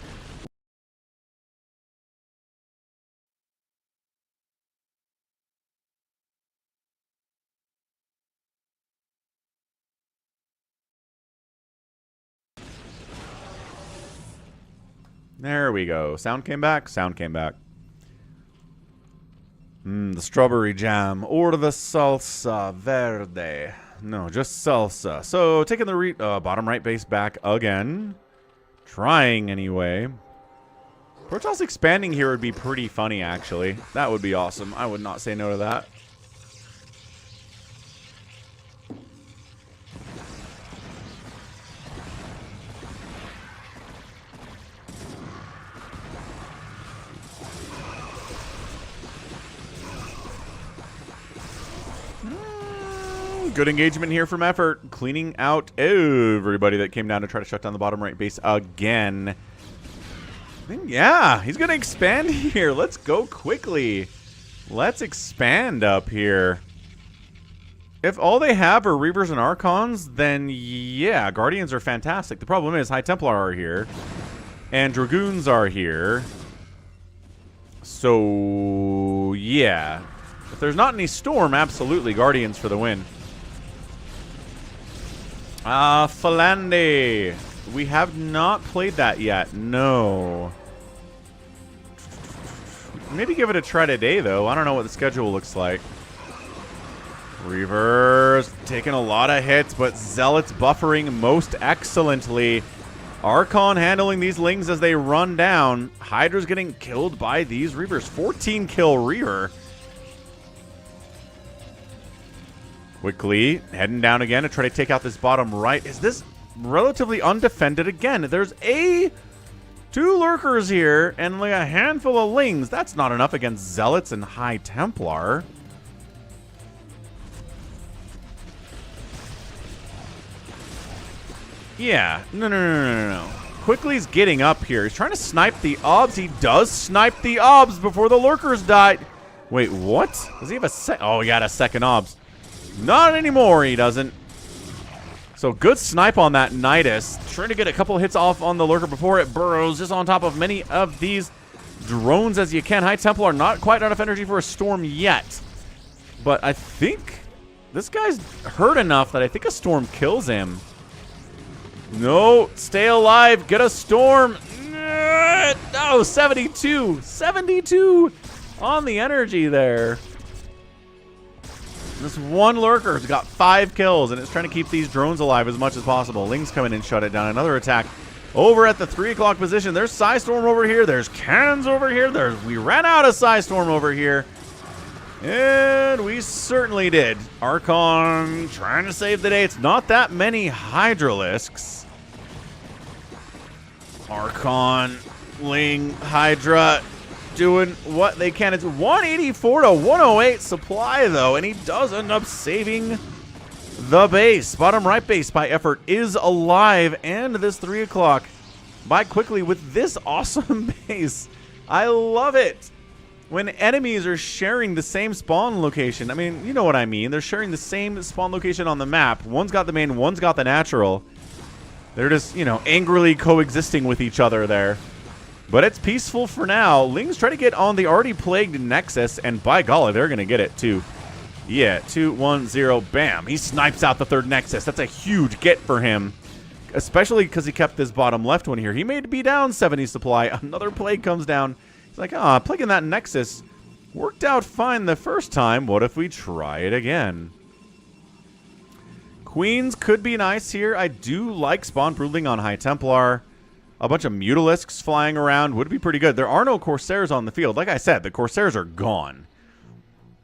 There we go. Sound came back. Sound came back. The strawberry jam or the salsa verde. No, just salsa. So taking the bottom right base back again. Trying anyway. Protoss expanding here would be pretty funny, actually. That would be awesome. I would not say no to that. Good engagement here from Effort, cleaning out everybody that came down to try to shut down the bottom right base again. Yeah, he's going to expand here. Let's go quickly. Let's expand up here. If all they have are Reavers and Archons, then yeah, Guardians are fantastic. The problem is High Templar are here, and Dragoons are here. So, yeah. If there's not any Storm, absolutely Guardians for the win. Falandi. We have not played that yet. No. Maybe give it a try today, though. I don't know what the schedule looks like. Reavers taking a lot of hits, but Zealots buffering most excellently. Archon handling these Lings as they run down. Hydra's getting killed by these Reavers. 14 kill Reaver. Quickly heading down again to try to take out this bottom right. Is this relatively undefended again? There's two lurkers here and like a handful of Lings. That's not enough against Zealots and High Templar. Yeah, no. Quickly's getting up here. He's trying to snipe the obs. He does snipe the obs before the lurkers die. Wait, what? Does he have a Oh, he got a second obs. Not anymore, he doesn't. So good snipe on that Nidus. Trying to get a couple hits off on the lurker before it burrows. Just on top of many of these drones as you can. High Templar not quite enough energy for a storm yet. But I think this guy's hurt enough that I think a storm kills him. No, stay alive. Get a storm. No, 72. 72 on the energy there. This one lurker's got 5 kills, and it's trying to keep these drones alive as much as possible. Lings come in and shut it down. Another attack over at the 3 o'clock position. There's Psystorm over here. There's cannons over here. We ran out of Psystorm over here. And we certainly did. Archon trying to save the day. It's not that many Hydralisks. Archon, Ling, Hydra doing what they can. It's 184 to 108 supply, though, and he does end up saving the base. Bottom right base by effort is alive, and this 3 o'clock by quickly with this awesome base. I love it. When enemies are sharing the same spawn location, I mean, you know what I mean. They're sharing the same spawn location on the map. One's got the main, one's got the natural. They're just, you know, angrily coexisting with each other there. But it's peaceful for now. Lings try to get on the already plagued Nexus, and by golly, they're going to get it too. Yeah, 2-1-0, bam. He snipes out the 3rd Nexus. That's a huge get for him, especially because he kept this bottom left one here. He may be down 70 supply. Another plague comes down. He's like, plaguing that Nexus worked out fine the first time. What if we try it again? Queens could be nice here. I do like spawn brooding on High Templar. A bunch of Mutalisks flying around would be pretty good. There are no Corsairs on the field. Like I said, the Corsairs are gone.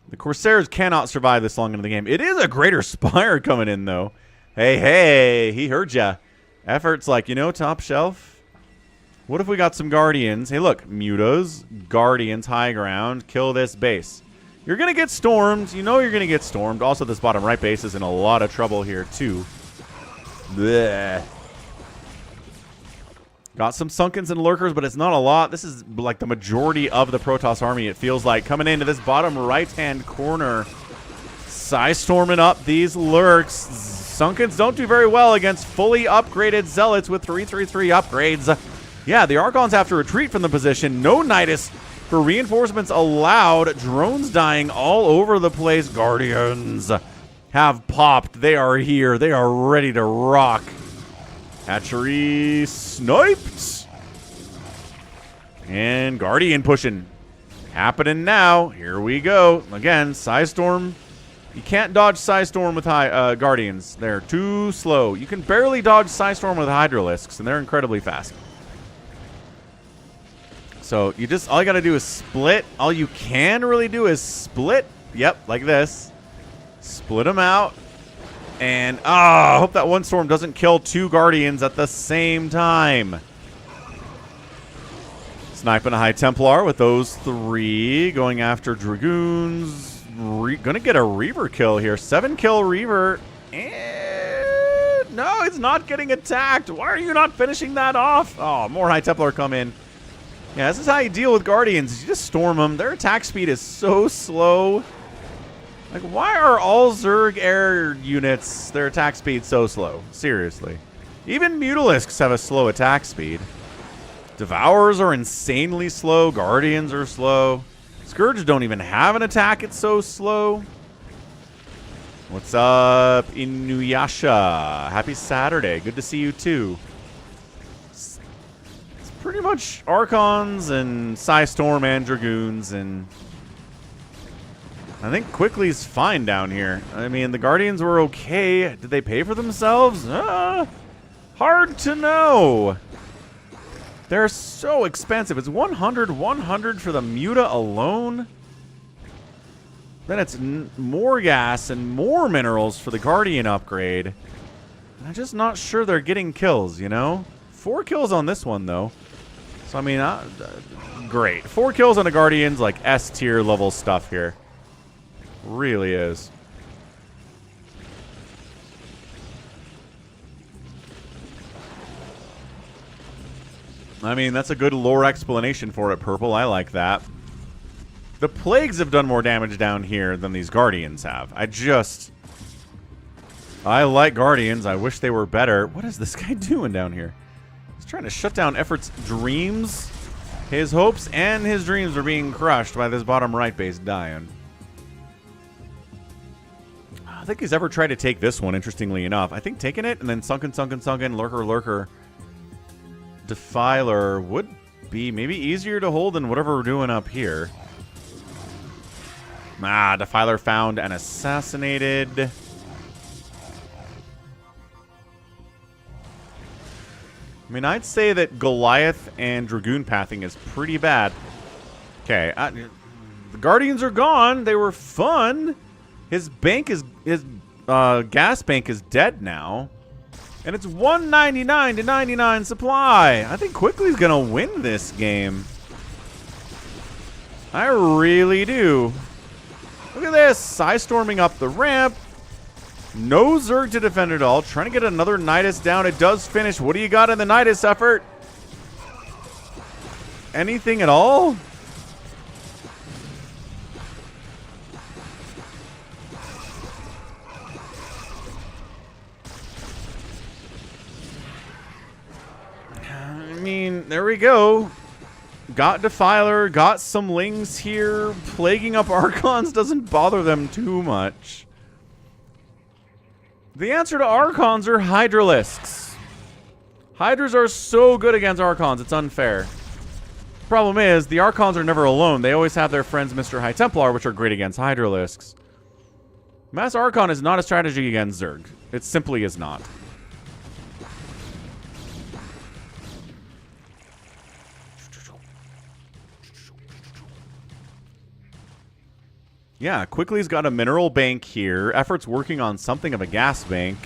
The Corsairs cannot survive this long into the game. It is a Greater Spire coming in, though. Hey, he heard ya. Effort's like, you know, top shelf. What if we got some Guardians? Hey, look, Mutas, Guardians, high ground, kill this base. You're going to get stormed. You know you're going to get stormed. Also, this bottom right base is in a lot of trouble here, too. Blech. Got some Sunkens and Lurkers, but it's not a lot. This is like the majority of the Protoss army, it feels like. Coming into this bottom right-hand corner. Psystorming up these Lurks. Sunkens don't do very well against fully upgraded Zealots with 333 upgrades. Yeah, the Archons have to retreat from the position. No Nidus for reinforcements allowed. Drones dying all over the place. Guardians have popped. They are here. They are ready to rock. Hatchery sniped. And Guardian pushing. Happening now. Here we go. Again, Psystorm. You can't dodge Psystorm with Guardians. They're too slow. You can barely dodge Psystorm with Hydralisks, and they're incredibly fast. So you just, all you got to do is split. All you can really do is split. Yep, like this. Split them out. And, I hope that one storm doesn't kill 2 Guardians at the same time. Sniping a High Templar with those 3. Going after Dragoons. Gonna get a Reaver kill here. 7 kill Reaver. And no, it's not getting attacked. Why are you not finishing that off? Oh, more High Templar come in. Yeah, this is how you deal with Guardians. You just storm them. Their attack speed is so slow. Like, why are all Zerg air units, their attack speed so slow? Seriously. Even Mutalisks have a slow attack speed. Devourers are insanely slow. Guardians are slow. Scourges don't even have an attack. It's so slow. What's up, Inuyasha? Happy Saturday. Good to see you, too. pretty much Archons and Psystorm and Dragoons, and I think Quickly's fine down here. I mean, the Guardians were okay. Did they pay for themselves? Hard to know. They're so expensive. It's 100 for the Muta alone. Then it's more gas and more minerals for the Guardian upgrade. I'm just not sure they're getting kills, you know? 4 kills on this one, though. So, I mean, great. 4 kills on the Guardians, like S-tier level stuff here. Really is. I mean, that's a good lore explanation for it, Purple. I like that. The Plagues have done more damage down here than these Guardians have. I like Guardians. I wish they were better. What is this guy doing down here? He's trying to shut down Effort's dreams. His hopes and his dreams are being crushed by this bottom right base dying. I think he's ever tried to take this one, interestingly enough. I think taking it and then sunken, lurker. Defiler would be maybe easier to hold than whatever we're doing up here. Defiler found and assassinated. I mean, I'd say that Goliath and Dragoon pathing is pretty bad. Okay, the Guardians are gone. They were fun. His bank is gas bank is dead now, and it's 199 to 99 supply. I think Quickly's gonna win this game. I really do. Look at this, Psystorming up the ramp. No Zerg to defend it all. Trying to get another Nidus down. It does finish. What do you got in the Nidus effort? Anything at all? I mean, there we go. Got Defiler, got some Lings here. Plaguing up Archons doesn't bother them too much. The answer to Archons are Hydralisks. Hydras are so good against Archons, it's unfair. Problem is, the Archons are never alone. They always have their friends Mr. High Templar, which are great against Hydralisks. Mass Archon is not a strategy against Zerg. It simply is not. Yeah, Quickly's got a mineral bank here. Effort's working on something of a gas bank.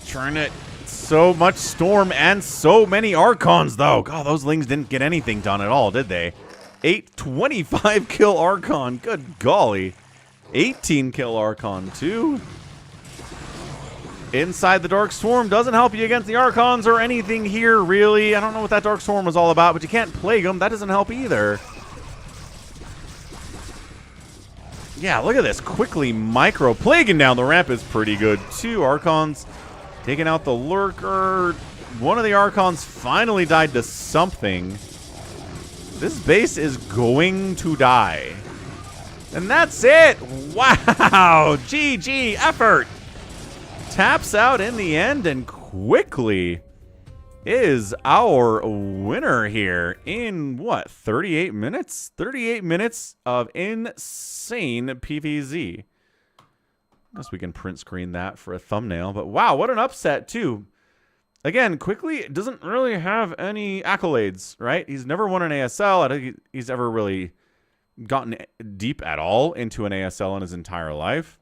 Trying to... So much Storm and so many Archons, though. God, those Lings didn't get anything done at all, did they? 825 kill Archon. Good golly. 18 kill Archon, too. Inside the Dark Swarm doesn't help you against the Archons or anything here, really. I don't know what that Dark Swarm was all about, but you can't plague them. That doesn't help either. Yeah, look at this. Quickly micro-plaguing down the ramp is pretty good, too. Archons taking out the Lurker. One of the Archons finally died to something. This base is going to die. And that's it. Wow. GG effort. Taps out in the end, and Quickly is our winner here in, what, 38 minutes? 38 minutes of insane PvZ. Guess we can print screen that for a thumbnail. But wow, what an upset, too. Again, Quickly doesn't really have any accolades, right? He's never won an ASL. I don't think he's ever really gotten deep at all into an ASL in his entire life.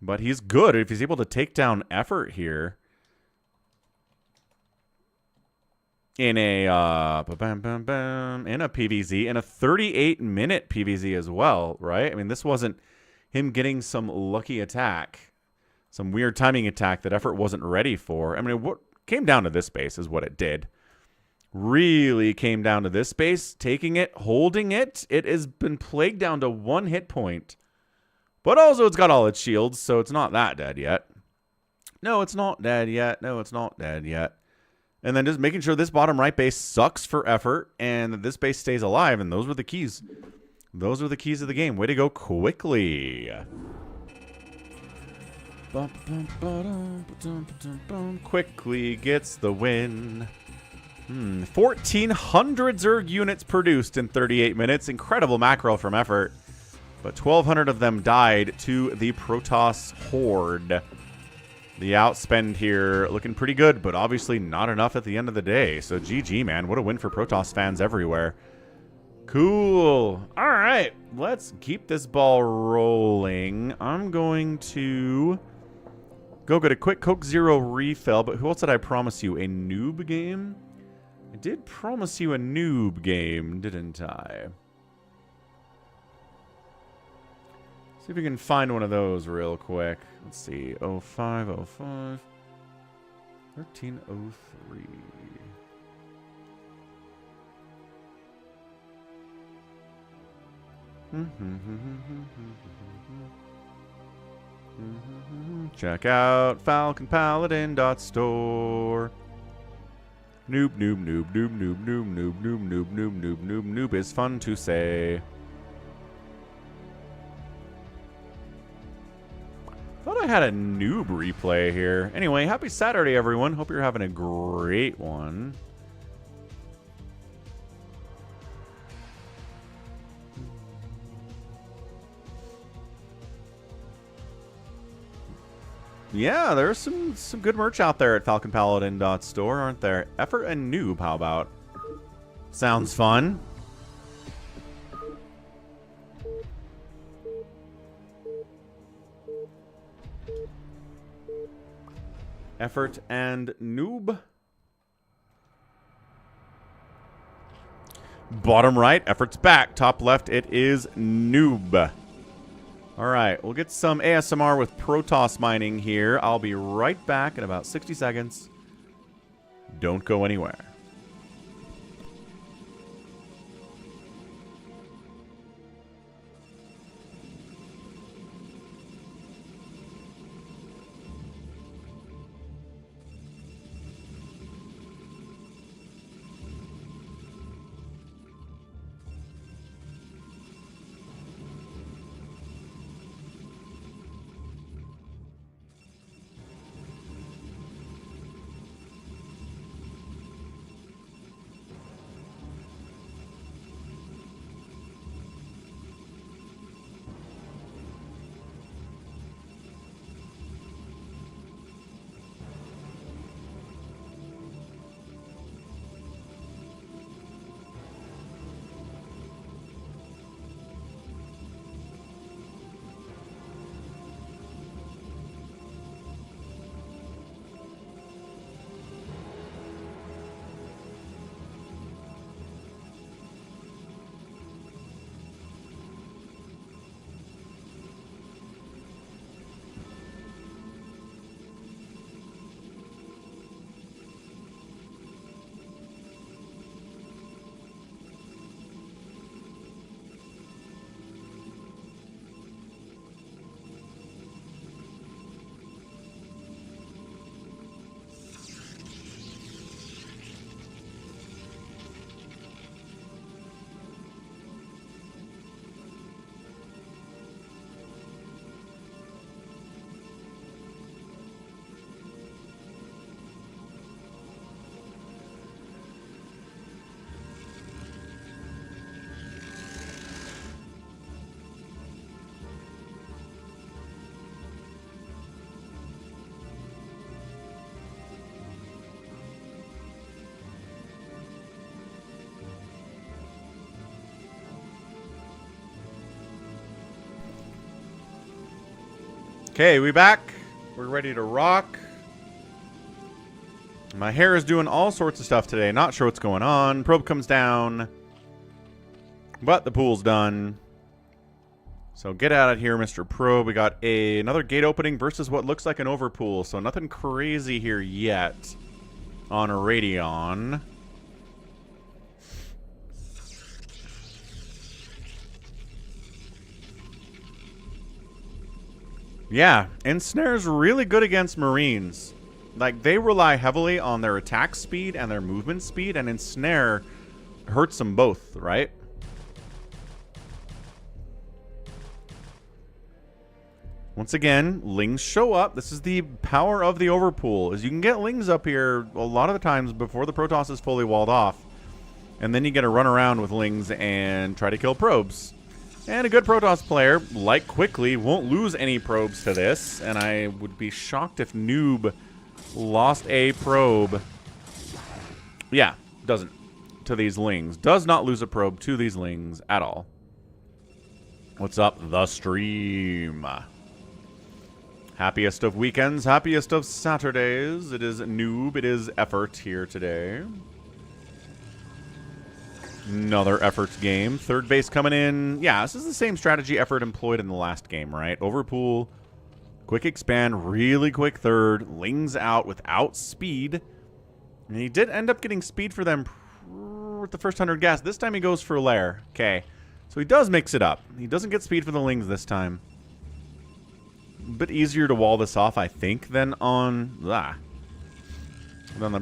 But he's good if he's able to take down Effort here. In a PvZ, in a 38-minute PvZ as well, right? I mean, this wasn't him getting some lucky attack, some weird timing attack that Effort wasn't ready for. I mean, what came down to this base is what it did. Really came down to this base, taking it, holding it. It has been plagued down to 1 hit point, but also it's got all its shields, so it's not that dead yet. No, it's not dead yet. No, it's not dead yet. And then just making sure this bottom right base sucks for Effort and that this base stays alive. And those were the keys. Those are the keys of the game. Way to go, Quickly. Quickly gets the win. 1,400 Zerg units produced in 38 minutes. Incredible macro from Effort. But 1,200 of them died to the Protoss Horde. The outspend here looking pretty good, but obviously not enough at the end of the day. So GG, man. What a win for Protoss fans everywhere. Cool. All right. Let's keep this ball rolling. I'm going to go get a quick Coke Zero refill. But who else did I promise you? A nOOB game? I did promise you a nOOB game, didn't I? See if we can find one of those real quick. Let's see. 0505 1303. Check out FalconPaladin.store. Noob, noob, noob, noob, noob, noob, noob, noob, noob, noob, noob, noob, noob is fun to say. Thought I had a nOOB replay here. Anyway, happy Saturday, everyone. Hope you're having a great one. Yeah, there's some good merch out there at FalconPaladin.store, aren't there? Effort and nOOB, how about? Sounds fun. Effort and nOOB. Bottom right, Effort's back. Top left, it is nOOB. All right, we'll get some ASMR with Protoss mining here. I'll be right back in about 60 seconds. Don't go anywhere. Okay, we back. We're ready to rock. My hair is doing all sorts of stuff today. Not sure what's going on. Probe comes down. But the pool's done. So get out of here, Mr. Probe. We got another gate opening versus what looks like an overpool. So nothing crazy here yet on Radion. Yeah, Ensnare's really good against Marines. Like, they rely heavily on their attack speed and their movement speed, and Ensnare hurts them both, right? Once again, Lings show up. This is the power of the overpool, is you can get Lings up here a lot of the times before the Protoss is fully walled off. And then you get to run around with Lings and try to kill probes. And a good Protoss player, like Quickly, won't lose any probes to this. And I would be shocked if nOOB lost a probe. Yeah, doesn't. To these Lings. Does not lose a probe to these Lings at all. What's up, the stream? Happiest of weekends, happiest of Saturdays. It is nOOB, it is Effort here today. Another Effort game. Third base coming in. Yeah, this is the same strategy Effort employed in the last game, right? Overpool, quick expand, really quick third, Lings out without speed. And he did end up getting speed for them with the first 100 gas. This time he goes for Lair. Okay, so he does mix it up. He doesn't get speed for the Lings this time. A bit easier to wall this off, I think, than on the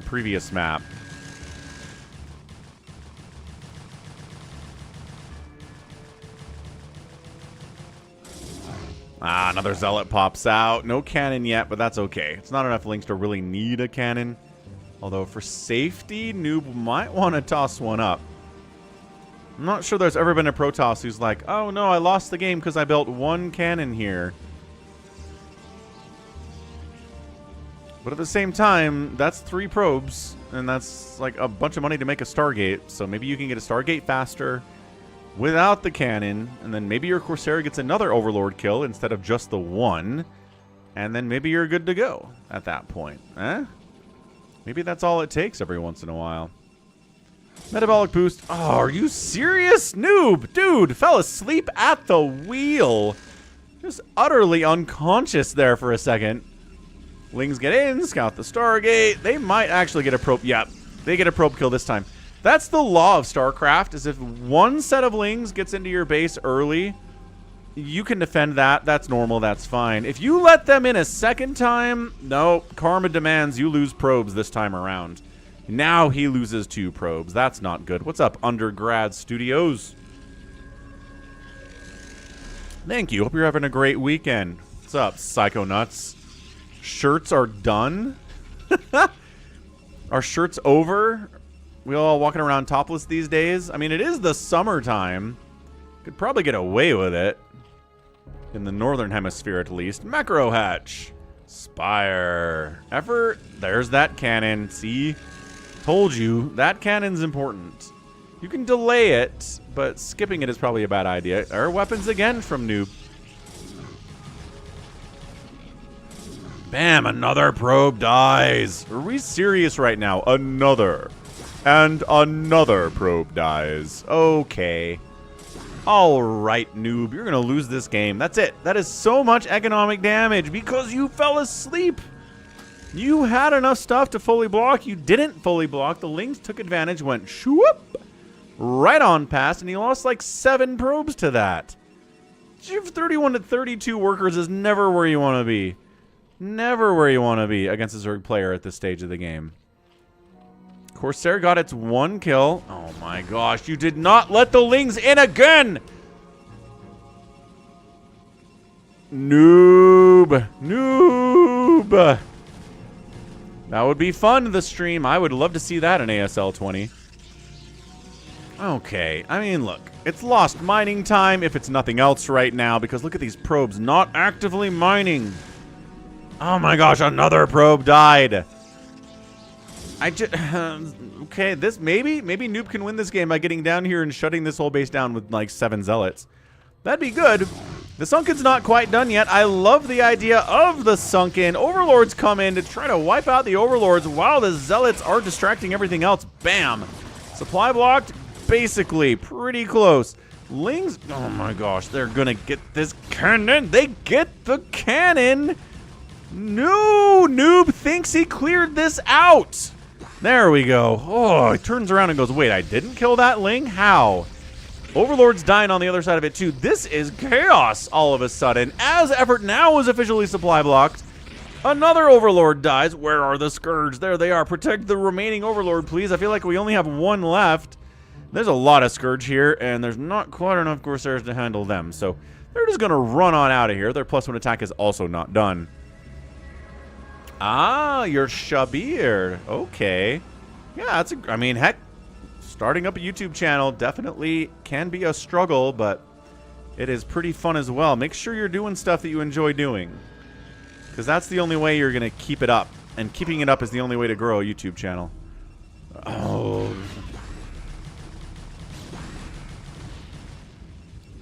previous map. Another Zealot pops out. No cannon yet, but that's okay. It's not enough Lings to really need a cannon. Although for safety, nOOB might want to toss one up. I'm not sure there's ever been a Protoss who's like, oh no, I lost the game because I built one cannon here. But at the same time, that's 3 probes, and that's like a bunch of money to make a Stargate. So maybe you can get a Stargate faster without the cannon, and then maybe your Corsair gets another Overlord kill instead of just the one, and then maybe you're good to go at that point. Eh? Maybe that's all it takes every once in a while. Metabolic boost. Oh, are you serious? nOOB, dude, fell asleep at the wheel. Just utterly unconscious there for a second. Lings get in, scout the Stargate. They might actually get a probe. Yeah, they get a probe kill this time. That's the law of StarCraft, is if one set of Lings gets into your base early, you can defend that. That's normal. That's fine. If you let them in a second time, no, karma demands you lose probes this time around. Now he loses 2 probes. That's not good. What's up, Undergrad Studios? Thank you. Hope you're having a great weekend. What's up, Psycho Nuts? Shirts are done? Are shirts over? We all walking around topless these days? I mean, it is the summertime. Could probably get away with it. In the northern hemisphere, at least. Macro Hatch. Spire. Effort. There's that cannon. See? Told you. That cannon's important. You can delay it, but skipping it is probably a bad idea. There are weapons again from nOOB. Bam, another probe dies. Are we serious right now? Another. And another probe dies. Okay. Alright, nOOB. You're going to lose this game. That's it. That is so much economic damage because you fell asleep. You had enough stuff to fully block. You didn't fully block. The Lings took advantage, went shoop, right on past, and he lost like 7 probes to that. 31 to 32 workers is never where you want to be. Never where you want to be against a Zerg player at this stage of the game. Corsair got its 1 kill. Oh my gosh, you did not let the Lings in again! nOOB! nOOB! That would be fun, the stream. I would love to see that in ASL 20. Okay, I mean, look. It's lost mining time if it's nothing else right now, because look at these probes not actively mining. Oh my gosh, another probe died. Okay, this maybe nOOB can win this game by getting down here and shutting this whole base down with like 7 zealots. That'd be good. The Sunken's not quite done yet. I love the idea of the Sunken. Overlords come in to try to wipe out the Overlords while the zealots are distracting everything else. Bam. Supply blocked. Basically, pretty close. Lings, oh my gosh, they're gonna get this cannon. They get the cannon. No, nOOB thinks he cleared this out. There we go. Oh, he turns around and goes, wait, I didn't kill that Ling? How? Overlord's dying on the other side of it too. This is chaos all of a sudden. As Effort now is officially supply blocked. Another Overlord dies. Where are the Scourge? There they are. Protect the remaining Overlord, please. I feel like we only have 1 left. There's a lot of Scourge here, and there's not quite enough Corsairs to handle them. So They're just going to run on out of here. Their +1 attack is also not done. Ah, you're Shabir. Okay. Yeah, that's a... I mean, heck, starting up a YouTube channel definitely can be a struggle, but it is pretty fun as well. Make sure you're doing stuff that you enjoy doing, because that's the only way you're going to keep it up. And keeping it up is the only way to grow a YouTube channel. Oh.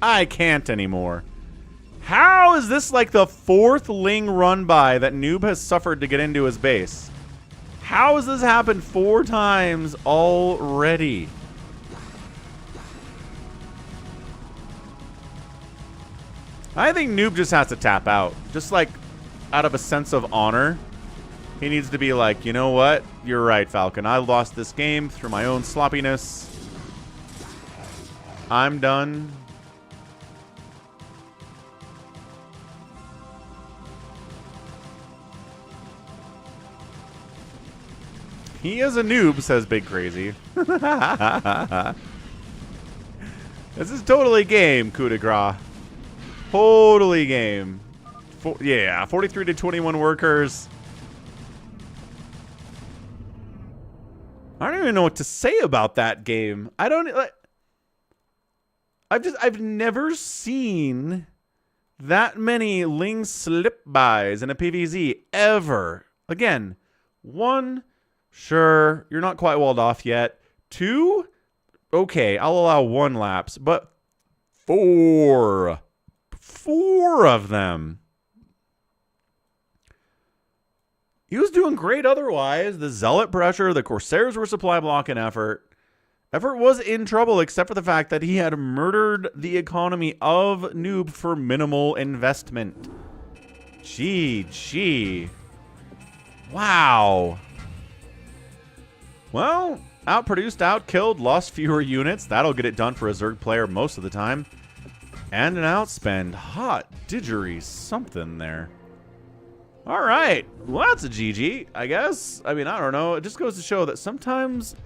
I can't anymore. How is this like the 4th Ling run by that nOOB has suffered to get into his base? How has this happened 4 times already? I think nOOB just has to tap out. Just like out of a sense of honor. He needs to be like, you know what? You're right, Falcon. I lost this game through my own sloppiness. I'm done. He is a noob, says Big Crazy. This is totally game, coup de grace. Totally game. Yeah, 43 to 21 workers. I don't even know what to say about that game. I don't like. I've never seen that many Ling slip-bys in a PvZ ever. Again, 1, sure, you're not quite walled off yet. 2, okay, I'll allow 1 lapse, but 4 of them. He was doing great otherwise. The Zealot pressure, the Corsairs were supply blocking effort. Effort was in trouble except for the fact that he had murdered the economy of nOOB for minimal investment. GG. Wow. Well, outproduced, outkilled, lost fewer units. That'll get it done for a Zerg player most of the time. And an outspend. Hot didgery something there. All right. Well, that's a GG, I guess. I mean, I don't know. It just goes to show that sometimes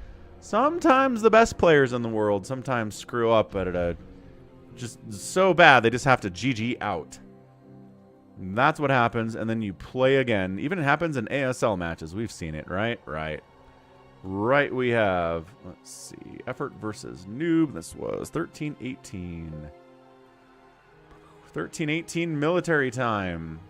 the best players in the world sometimes screw up at it. Just so bad, they just have to GG out. And that's what happens, and then you play again. Even it happens in ASL matches. We've seen it, right? Right, we have, let's see, Effort versus nOOB. This was 13-18. 13-18 military time.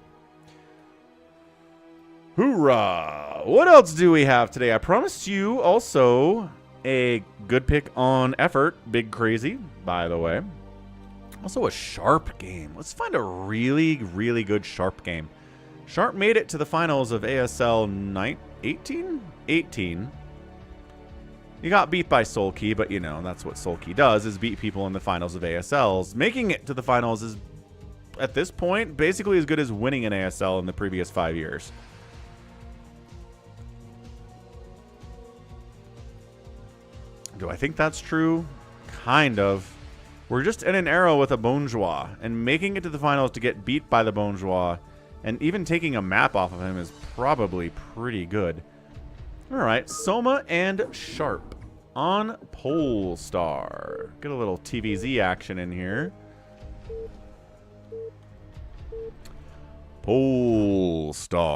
Hoorah! What else do we have today? I promised you also a good pick on Effort. Big Crazy, by the way. Also a Sharp game. Let's find a really, really good Sharp game. Sharp made it to the finals of ASL 18? 18. You got beat by Soulkey, but you know, that's what Soulkey does, is beat people in the finals of ASLs. Making it to the finals is, at this point, basically as good as winning an ASL in the previous 5 years. Do I think that's true? Kind of. We're just in an era with a Bonjour, and making it to the finals to get beat by the Bonjour, and even taking a map off of him is probably pretty good. Alright, Soma and Sharp on Polestar. Get a little TVZ action in here. Polestar.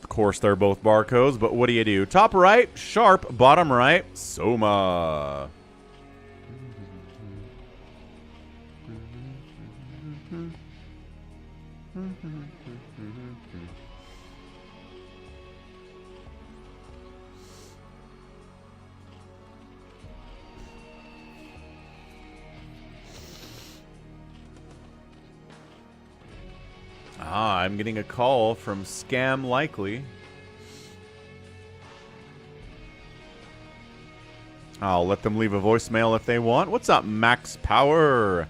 Of course, they're both barcodes, but what do? Top right, Sharp. Bottom right, Soma. Ah, I'm getting a call from Scam Likely. I'll let them leave a voicemail if they want. What's up, Max Power?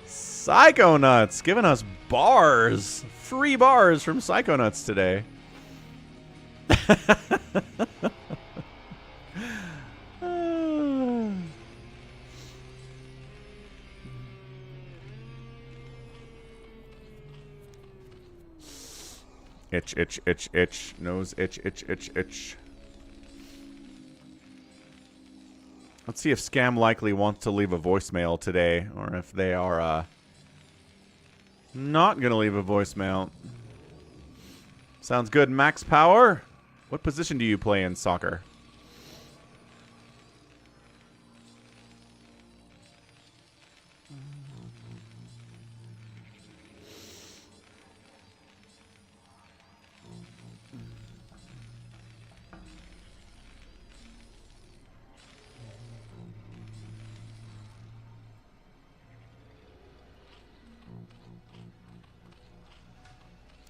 Psychonauts giving us bars. Free bars from Psychonauts today. Itch, itch, itch, itch. Nose itch, itch, itch, itch. Let's see if Scam Likely wants to leave a voicemail today, or if they are not going to leave a voicemail. Sounds good. Max Power, what position do you play in soccer?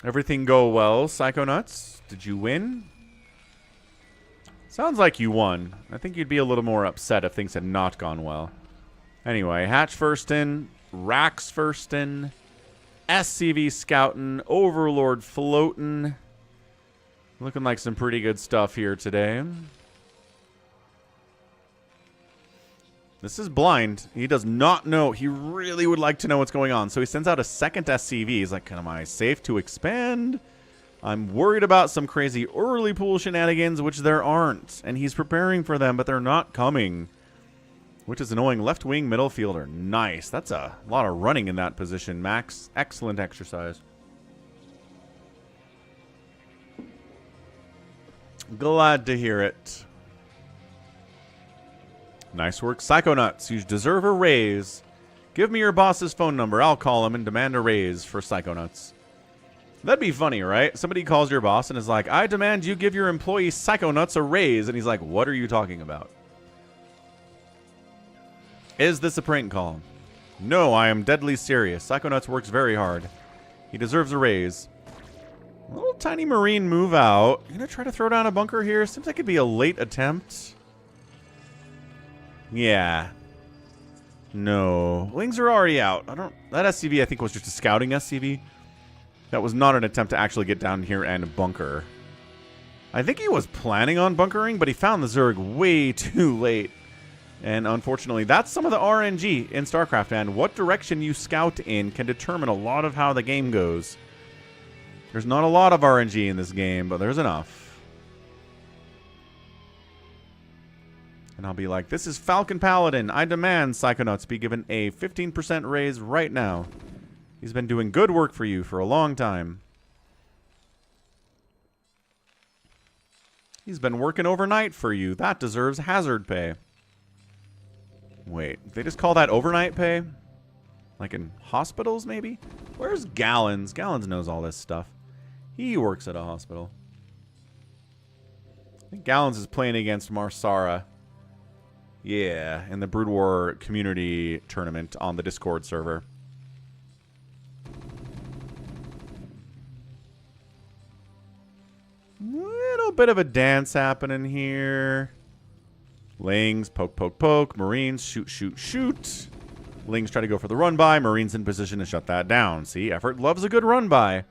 Everything go well, Psychonauts? Did you win? Sounds like you won. I think you'd be a little more upset if things had not gone well. Anyway, Hatch first in, Rax first in, SCV scouting, Overlord floating. Looking like some pretty good stuff here today. This is blind. He does not know. He really would like to know what's going on. So he sends out a second SCV. He's like, am I safe to expand? I'm worried about some crazy early pool shenanigans, which there aren't. And he's preparing for them, but they're not coming. Which is annoying. Left wing, middle fielder. Nice. That's a lot of running in that position, Max. Excellent exercise. Glad to hear it. Nice work, Psychonauts. You deserve a raise. Give me your boss's phone number. I'll call him and demand a raise for Psychonauts. That'd be funny, right? Somebody calls your boss and is like, I demand you give your employee Psychonauts a raise. And he's like, what are you talking about? Is this a prank call? No, I am deadly serious. Psychonauts works very hard. He deserves a raise. A little tiny Marine move out. You gonna try to throw down a bunker here? Seems like it'd be a late attempt. Yeah. No. Wings are already out. That SCV I think was just a scouting SCV. That was not an attempt to actually get down here and bunker. I think he was planning on bunkering, but he found the Zerg way too late. And unfortunately, that's some of the RNG in StarCraft, and what direction you scout in can determine a lot of how the game goes. There's not a lot of RNG in this game, but there's enough. And I'll be like, this is Falcon Paladin. I demand Psychonauts be given a 15% raise right now. He's been doing good work for you for a long time. He's been working overnight for you. That deserves hazard pay. Wait, they just call that overnight pay? Like in hospitals, maybe? Where's Gallons? Gallons knows all this stuff. He works at a hospital. I think Gallons is playing against Marsara. Yeah, in the Brood War community tournament on the Discord server. Little bit of a dance happening here. Lings, poke, poke, poke. Marines, shoot, shoot, shoot. Lings try to go for the run by. Marines in position to shut that down. See, Effort loves a good run by.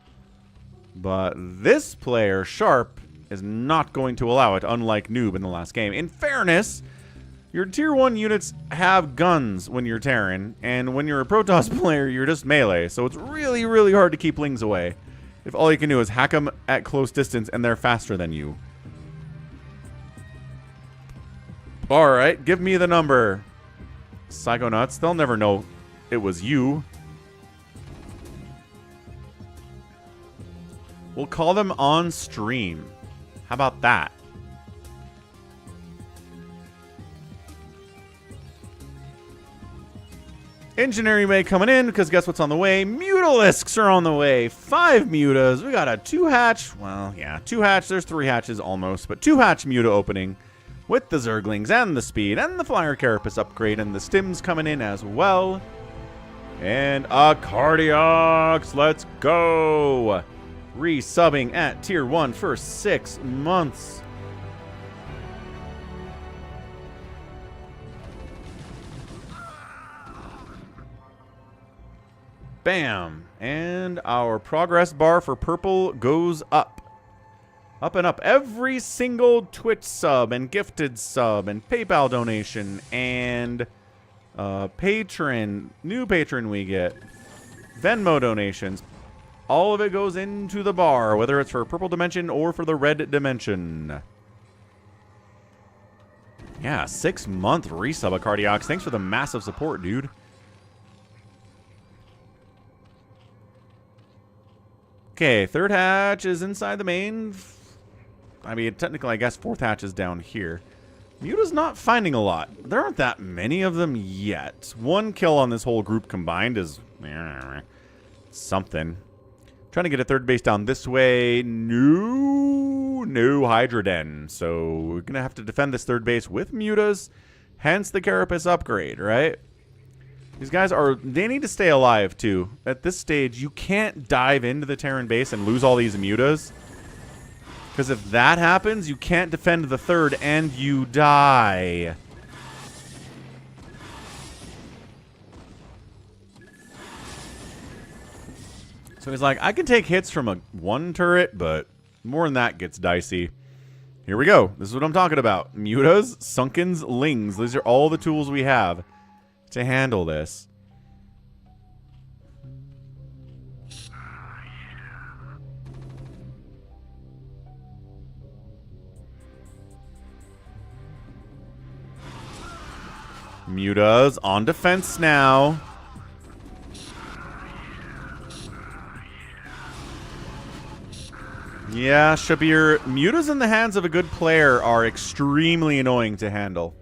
But this player, Sharp, is not going to allow it, unlike nOOB in the last game. In fairness, your tier 1 units have guns when you're Terran, and when you're a Protoss player, you're just melee. So it's really, really hard to keep Lings away if all you can do is hack them at close distance and they're faster than you. Alright, give me the number. Psychonauts, they'll never know it was you. We'll call them on stream. How about that? Engineering Bay coming in, because guess what's on the way? Mutalisks are on the way. 5 mutas. We got a 2-hatch. Well, yeah, 2-hatch. There's 3 hatches almost, but 2-hatch muta opening with the Zerglings and the speed and the Flyer Carapace upgrade and the stims coming in as well. And a Cardiacs. Let's go. Resubbing at tier 1 for 6 months. Bam. And our progress bar for purple goes up. Up and up. Every single Twitch sub and gifted sub and PayPal donation and patron, new patron we get, Venmo donations, all of it goes into the bar, whether it's for purple dimension or for the red dimension. Yeah, 6-month resub of Cardiox. Thanks for the massive support, dude. Okay, third hatch is inside the main. I mean, technically, I guess fourth hatch is down here. Muta's not finding a lot. There aren't that many of them yet. 1 kill on this whole group combined is something. Trying to get a third base down this way. No Hydroden. So we're going to have to defend this third base with Mutas. Hence the Carapace upgrade, right? These guys they need to stay alive too. At this stage, you can't dive into the Terran base and lose all these Mutas. Because if that happens, you can't defend the third and you die. So he's like, I can take hits from one turret, but more than that gets dicey. Here we go. This is what I'm talking about. Mutas, Sunkens, Lings. These are all the tools we have to handle this. Mutas on defense now. Yeah, Shabir, Mutas in the hands of a good player are extremely annoying to handle.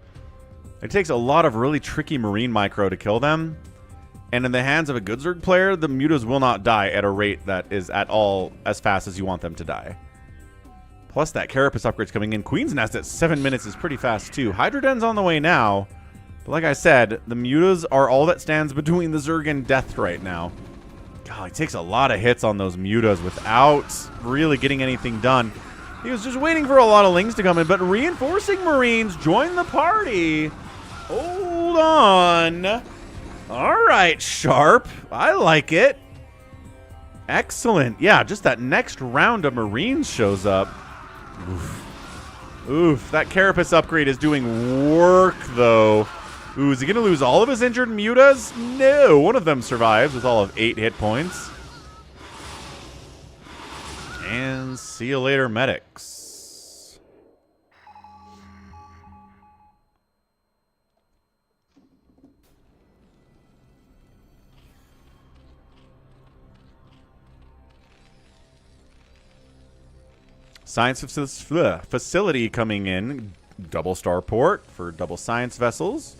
It takes a lot of really tricky marine micro to kill them. And in the hands of a good Zerg player, the Mutas will not die at a rate that is at all as fast as you want them to die. Plus that Carapace upgrade's coming in. Queen's Nest at 7 minutes is pretty fast too. Hydroden's on the way now. But like I said, the Mutas are all that stands between the Zerg and death right now. God, he takes a lot of hits on those Mutas without really getting anything done. He was just waiting for a lot of Lings to come in, but reinforcing Marines join the party. Hold on. All right, Sharp. I like it. Excellent. Yeah, just that next round of Marines shows up. Oof. Oof. That Carapace upgrade is doing work, though. Ooh, is he going to lose all of his injured Mutas? No. One of them survives with all of 8 hit points. And see you later, medics. Science facility coming in. Double starport for double science vessels.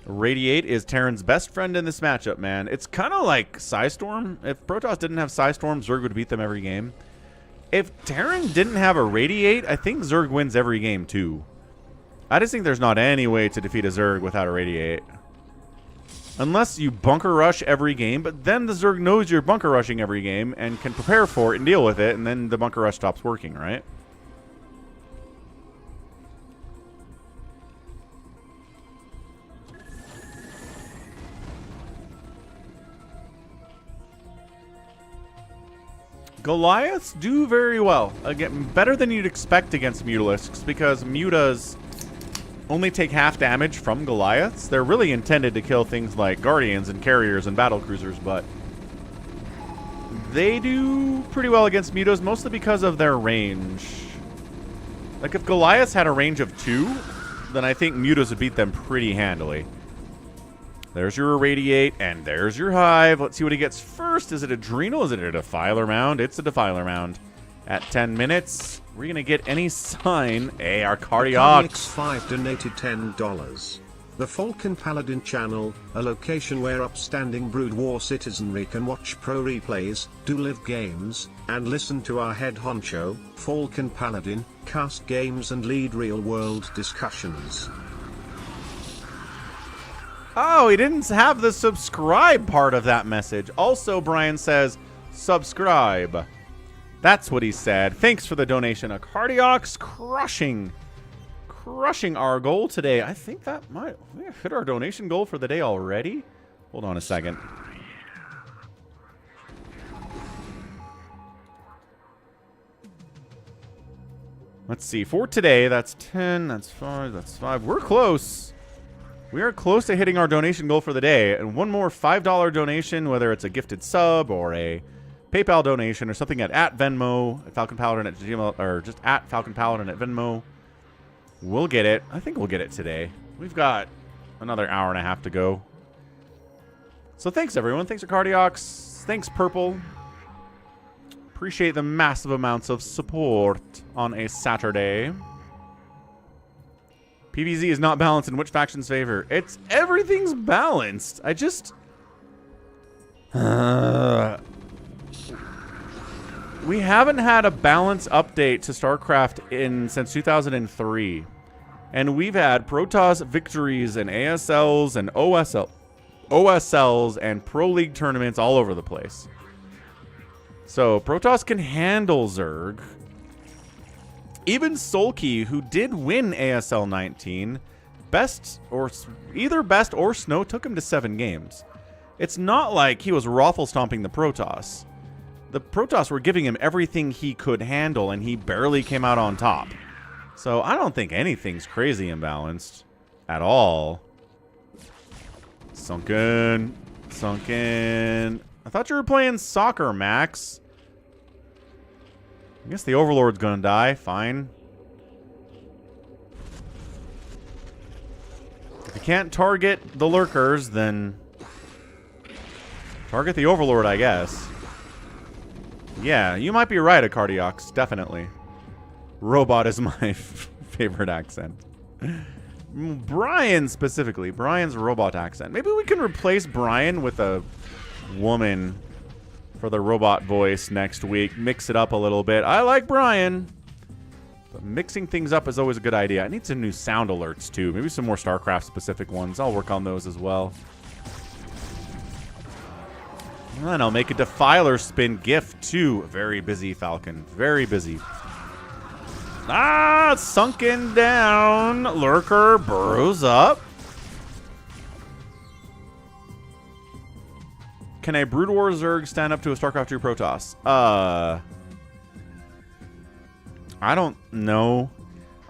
Radiate is Terran's best friend in this matchup, man. It's kind of like Psystorm. If Protoss didn't have Psystorm, Zerg would beat them every game. If Terran didn't have a Radiate, I think Zerg wins every game, too. I just think there's not any way to defeat a Zerg without a Radiate. Unless you bunker rush every game, but then the Zerg knows you're bunker rushing every game and can prepare for it and deal with it, and then the bunker rush stops working, right? Goliaths do very well. Again, better than you'd expect against Mutalisks, because Mutas only take half damage from Goliaths. They're really intended to kill things like Guardians and Carriers and Battlecruisers, but they do pretty well against Mutas, mostly because of their range. Like, if Goliaths had a range of 2, then I think Mutas would beat them pretty handily. There's your Irradiate, and there's your Hive. Let's see what he gets first. Is it Adrenal? Is it a Defiler Mound? It's a Defiler Mound. At 10 minutes, we're going to get any sign. Hey, our Cardiox. 5 donated $10. The Falcon Paladin channel, a location where upstanding Brood War citizenry can watch pro replays, do live games, and listen to our head honcho, Falcon Paladin, cast games and lead real-world discussions. Oh, he didn't have the subscribe part of that message. Also, Brian says, subscribe. That's what he said. Thanks for the donation. A Cardiox crushing our goal today. I think that might hit our donation goal for the day already. Hold on a second. Let's see. For today, that's 10, that's 5, that's 5. We're close. We are close to hitting our donation goal for the day. And one more $5 donation, whether it's a gifted sub or a PayPal donation or something at Venmo, at Falcon Paladin at Gmail, or just at Falcon Paladin at Venmo, We'll get it. I think we'll get it today. We've got another hour and a half to go. So thanks, everyone. Thanks, Cardiox. Thanks, Purple. Appreciate the massive amounts of support on a Saturday. PvZ is not balanced in which faction's favor. Everything's balanced. I just... we haven't had a balance update to StarCraft since 2003. And we've had Protoss victories and ASLs and OSLs and Pro League tournaments all over the place. So Protoss can handle Zerg. Even Sulky, who did win ASL 19, either Best or Snow took him to 7 games. It's not like he was raffle stomping the Protoss. The Protoss were giving him everything he could handle, and he barely came out on top. So I don't think anything's crazy imbalanced at all. Sunken. Sunken. I thought you were playing soccer, Max. I guess the Overlord's gonna die. Fine. If you can't target the lurkers, then target the Overlord, I guess. Yeah, you might be right, Acardiox. Definitely. Robot is my favorite accent. Brian specifically. Brian's robot accent. Maybe we can replace Brian with a woman for the robot voice next week. Mix it up a little bit. I like Brian. But mixing things up is always a good idea. I need some new sound alerts too. Maybe some more StarCraft specific ones. I'll work on those as well. And then I'll make a Defiler spin gift too. Very busy, Falcon. Very busy. Ah, sunken down. Lurker burrows up. Can a Brood War Zerg stand up to a StarCraft 2 Protoss? I don't know.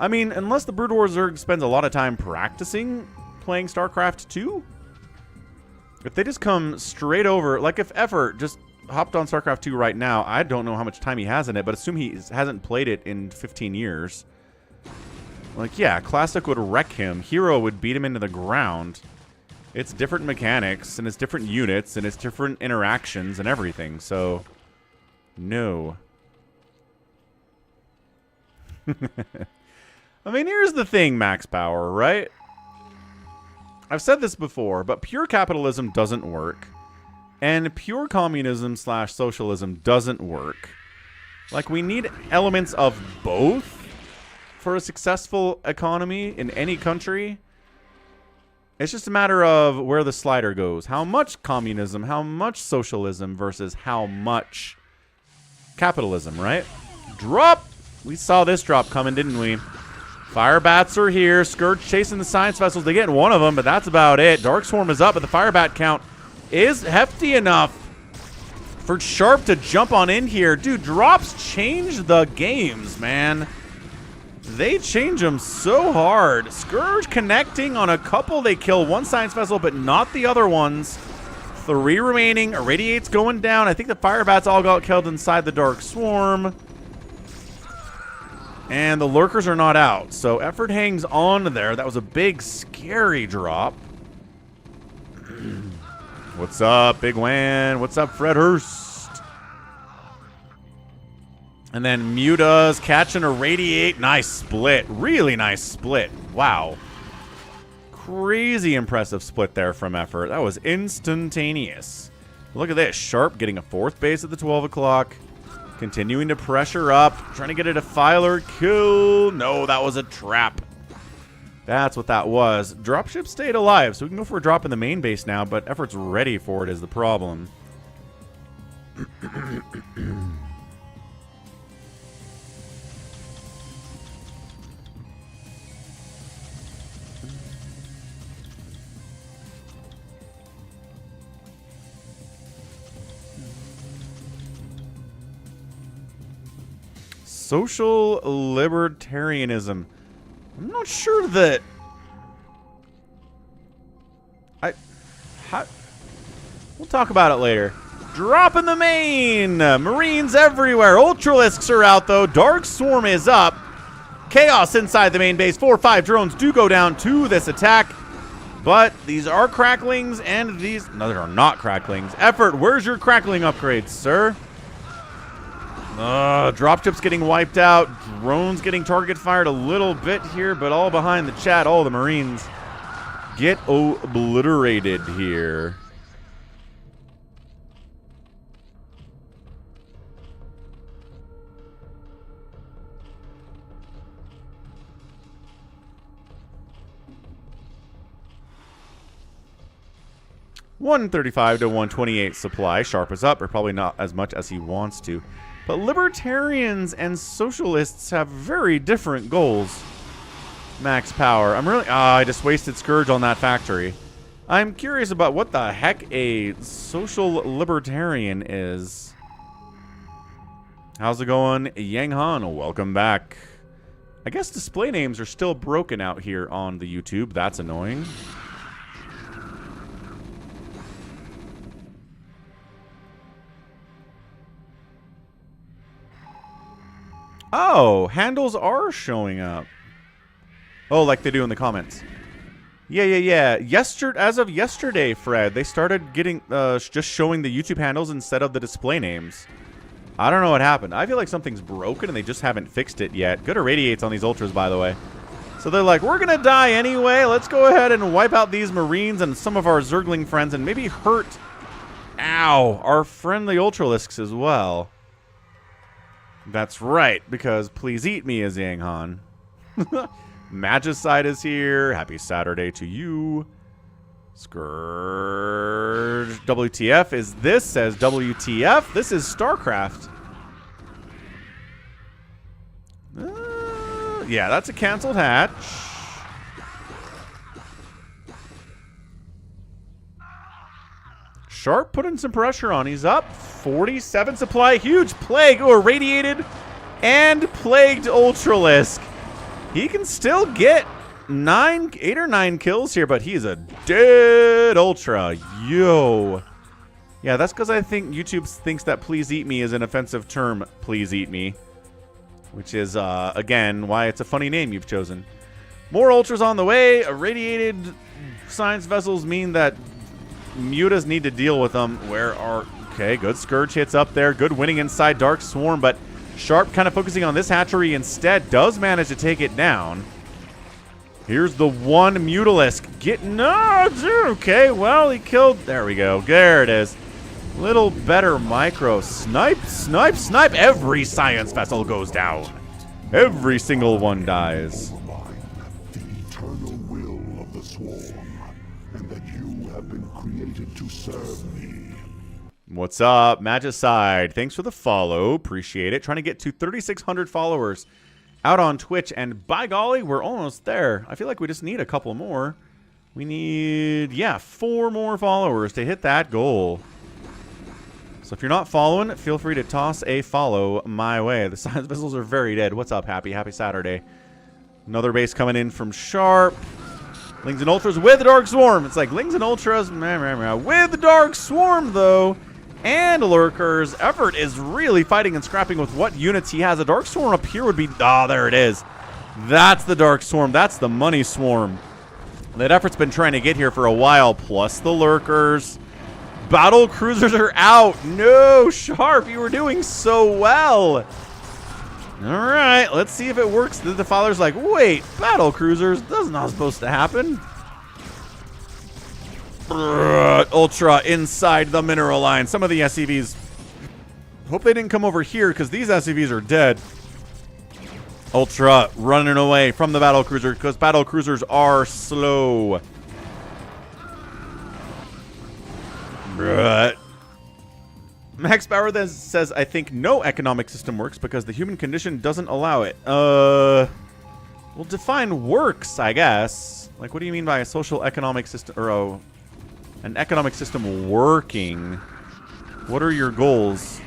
I mean, unless the Brood War Zerg spends a lot of time practicing playing StarCraft 2. If they just come straight over, like if Effort just hopped on StarCraft 2 right now, I don't know how much time he has in it, but assume he hasn't played it in 15 years. Like, yeah, Classic would wreck him. Hero would beat him into the ground. It's different mechanics, and it's different units, and it's different interactions and everything, so... no. I mean, here's the thing, Max Power, right? I've said this before, but pure capitalism doesn't work. And pure communism / socialism doesn't work. Like, we need elements of both for a successful economy in any country. It's just a matter of where the slider goes. How much communism, how much socialism versus how much capitalism, right? Drop! We saw this drop coming, didn't we? Fire bats are here. Scourge chasing the science vessels. They get one of them, but that's about it. Dark Swarm is up, but the fire bat count is hefty enough for Sharp to jump on in here. Dude, drops change the games, man. They change them so hard. Scourge connecting on a couple. They kill one science vessel, but not the other ones. 3 remaining. Irradiate's going down. I think the fire bats all got killed inside the Dark Swarm. And the lurkers are not out. So Effort hangs on there. That was a big, scary drop. What's up, Big Wan? What's up, Fred Hurst? And then Muta's catching a Radiate. Nice split. Really nice split. Wow. Crazy impressive split there from Effort. That was instantaneous. Look at this. Sharp getting a 4th base at the 12 o'clock. Continuing to pressure up. Trying to get a Defiler kill. No, that was a trap. That's what that was. Dropship stayed alive, so we can go for a drop in the main base now, but Effort's ready for it is the problem. Social libertarianism. I'm not sure that... We'll talk about it later. Drop in the main! Marines everywhere. Ultralisks are out, though. Dark Swarm is up. chaos inside the main base. 4 or 5 drones do go down to this attack. But these are cracklings, and these... No, they are not cracklings. Effort, where's your crackling upgrades, sir? Dropships getting wiped out. Drones getting target fired a little bit here, but all behind the chat. All the Marines get obliterated here. $135 to $128 supply. Sharp is up, or probably not as much as he wants to. But libertarians and socialists have very different goals. Max power. I'm really... I just wasted Scourge on that factory. I'm curious about what the heck a social libertarian is. How's it going, Yang Han? Welcome back. I guess display names are still broken out here on the YouTube. That's annoying. Oh, handles are showing up. Oh, like they do in the comments. Yeah. As of yesterday, Fred, they started getting just showing the YouTube handles instead of the display names. I don't know what happened. I feel like something's broken and they just haven't fixed it yet. Good irradiates on these ultras, by the way. So they're like, we're gonna die anyway. Let's go ahead and wipe out these Marines and some of our Zergling friends and maybe hurt, ow, our friendly Ultralisks as well. That's right, because please eat me is Yang Han. Magicide is here. Happy Saturday to you. Scourge. WTF is this, says WTF. This is StarCraft. Yeah, that's a canceled hatch. Sharp putting some pressure on. He's up. 47 supply. Huge plague. Oh, irradiated and plagued Ultralisk. He can still get 8 or 9 kills here, but he's a dead Ultra. Yo. Yeah, that's because I think YouTube thinks that please eat me is an offensive term, please eat me. Which is, again, why it's a funny name you've chosen. More Ultras on the way. Irradiated science vessels mean that Mutas need to deal with them. Okay, good Scourge hits up there. Good winning inside Dark Swarm, but Sharp kind of focusing on this hatchery instead. Does manage to take it down. Here's the one Mutalisk. Okay, well, he killed... There we go. There it is. Little better micro. Snipe. Every science vessel goes down. Every single one dies. The eternal will of the swarm, and that you have been created to serve me. What's up, Magicide? Thanks for the follow. Appreciate it. Trying to get to 3,600 followers out on Twitch, and by golly, we're almost there. I feel like we just need a couple more. We need, 4 more followers to hit that goal. So if you're not following, feel free to toss a follow my way. The science vessels are very dead. What's up, Happy? Happy Saturday. Another base coming in from Sharp. Lings and Ultras with Dark Swarm. It's like Lings and Ultras with Dark Swarm, though. And Lurkers. Effort is really fighting and scrapping with what units he has. A Dark Swarm up here would be... Ah, there it is. That's the Dark Swarm. That's the money swarm that Effort's been trying to get here for a while. Plus the Lurkers. Battle Cruisers are out. No, Sharp, you were doing so well. All right, let's see if it works. The Defiler's like, wait, Battle Cruisers? That's not supposed to happen. Ultra inside the mineral line. Some of the SCVs, hope they didn't come over here because these SCVs are dead. Ultra running away from the Battle Cruiser because Battle Cruisers are slow. Max Bauer then says, I think no economic system works because the human condition doesn't allow it. Well, define works, I guess. Like, what do you mean by a social economic system, or an economic system working? What are your goals?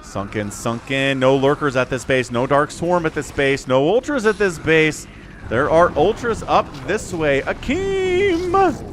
Sunken. No Lurkers at this base. No Dark Swarm at this base. No Ultras at this base. There are Ultras up this way. Akeem!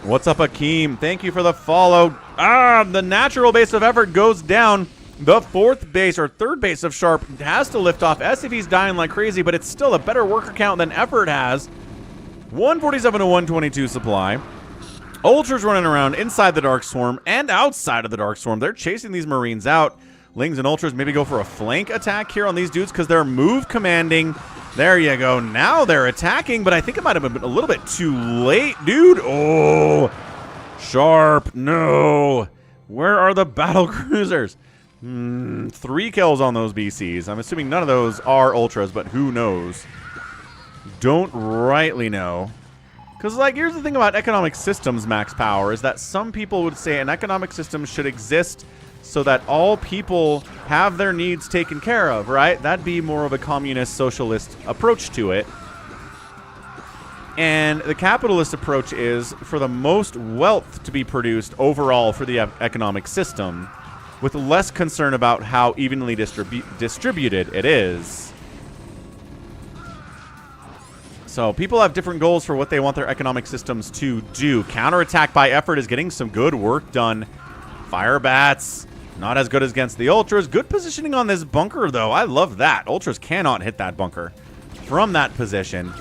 What's up, Akeem? Thank you for the follow. The natural base of effort goes down. The fourth base or third base of Sharp has to lift off. SCV's dying like crazy, but it's still a better worker count than effort has. 147 to 122 supply. Ultra's running around inside the Dark Swarm and outside of the Dark Swarm. They're chasing these Marines out. Lings and Ultras maybe go for a flank attack here on these dudes because they're move commanding. There you go. Now they're attacking, but I think it might have been a little bit too late, dude. Oh, Sharp, no. Where are the battle cruisers? 3 kills on those BCs. I'm assuming none of those are Ultras, but who knows? Don't rightly know. Because, like, here's the thing about economic systems, Max Power, is that some people would say an economic system should exist so that all people have their needs taken care of, right? That'd be more of a communist, socialist approach to it. And the capitalist approach is for the most wealth to be produced overall for the economic system, with less concern about how evenly distributed it is. So people have different goals for what they want their economic systems to do. Counterattack by effort is getting some good work done. Fire bats, not as good as against the Ultras. Good positioning on this bunker, though. I love that. Ultras cannot hit that bunker from that position.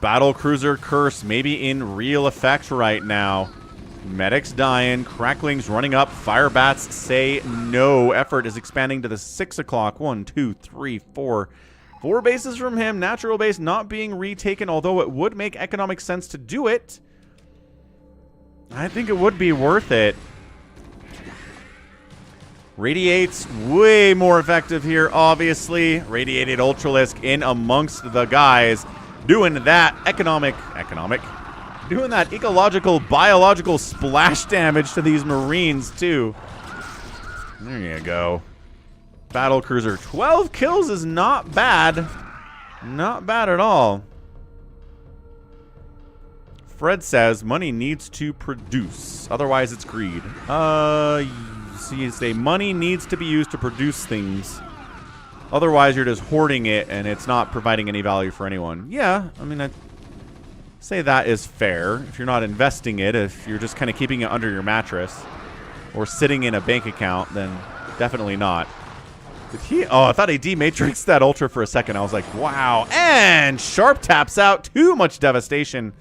Battle Cruiser Curse maybe in real effect right now. Medics dying. Cracklings running up. Fire bats say no. Effort is expanding to the 6 o'clock. 1, 2, 3, 4. 4 bases from him. Natural base not being retaken, although it would make economic sense to do it. I think it would be worth it. Radiate's way more effective here, obviously. Radiated Ultralisk in amongst the guys. Doing that doing that ecological, biological splash damage to these Marines, too. There you go. Battle Cruiser. 12 kills is not bad. Not bad at all. Fred says money needs to produce. Otherwise, it's greed. So you say money needs to be used to produce things. Otherwise, you're just hoarding it and it's not providing any value for anyone. Yeah, I mean, I'd say that is fair. If you're not investing it, if you're just kind of keeping it under your mattress or sitting in a bank account, then definitely not. Did he? Oh, I thought he D-Matrixed that Ultra for a second. I was like, wow. And Sharp taps out. Too much devastation.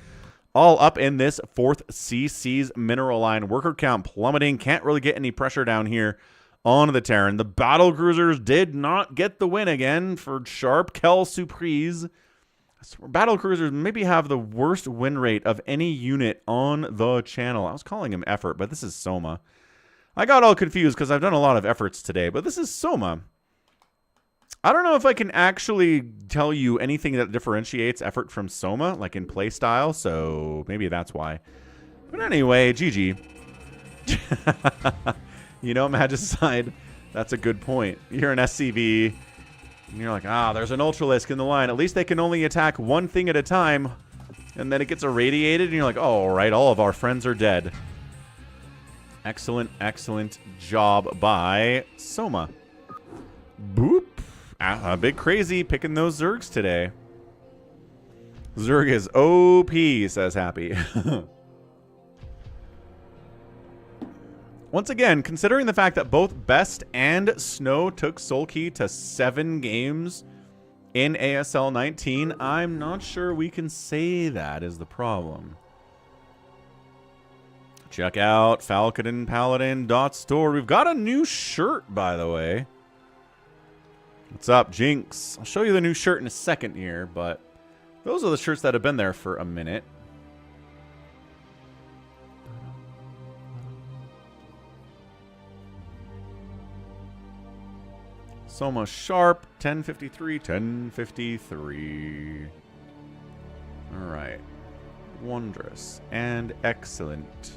All up in this 4th CC's mineral line. Worker count plummeting. Can't really get any pressure down here on the Terran. The battle cruisers did not get the win again for Sharp. Quelle surprise. Battle cruisers maybe have the worst win rate of any unit on the channel. I was calling him effort, but this is Soma. I got all confused because I've done a lot of efforts today, but this is Soma. I don't know if I can actually tell you anything that differentiates effort from Soma, like in play style, so maybe that's why. But anyway, GG. You know, Magicide, that's a good point. You're an SCV, and you're like, there's an Ultralisk in the line. At least they can only attack one thing at a time, and then it gets irradiated, and you're like, oh, all right, all of our friends are dead. Excellent, excellent job by Soma. Boop. Big Crazy picking those Zergs today. Zerg is OP, says Happy. Once again, considering the fact that both Best and Snow took Soul Key to 7 games in ASL 19, I'm not sure we can say that is the problem. Check out FalconandPaladin.store. We've got a new shirt, by the way. What's up, Jinx? I'll show you the new shirt in a second here, but those are the shirts that have been there for a minute. Soma Sharp, 1053, 1053. All right. Wondrous and excellent.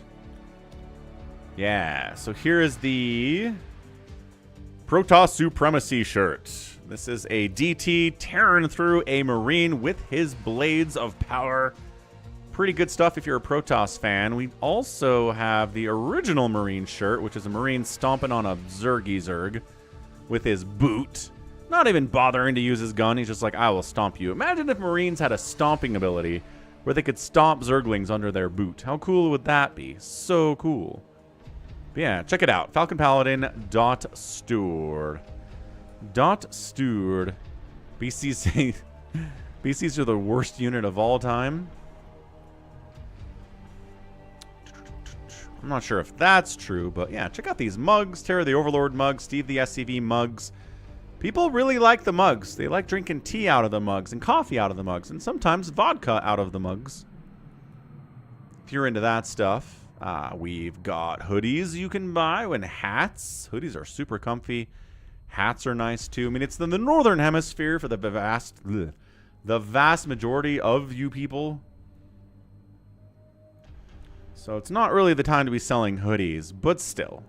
Yeah, so here is the Protoss Supremacy shirt. This is a DT tearing through a Marine with his blades of power. Pretty good stuff if you're a Protoss fan. We also have the original Marine shirt, which is a Marine stomping on a Zerg with his boot. Not even bothering to use his gun. He's just like, I will stomp you. Imagine if Marines had a stomping ability where they could stomp Zerglings under their boot. How cool would that be? So cool. But yeah, check it out. FalconPaladin.store. .steward. BCs say BCs are the worst unit of all time. I'm not sure if that's true, but yeah, check out these mugs. Terra the Overlord mugs, Steve the SCV mugs. People really like the mugs. They like drinking tea out of the mugs and coffee out of the mugs and sometimes vodka out of the mugs. If you're into that stuff, we've got hoodies you can buy and hats. Hoodies are super comfy. Hats are nice too. I mean, it's the northern hemisphere for the vast majority of you people. So it's not really the time to be selling hoodies, but still.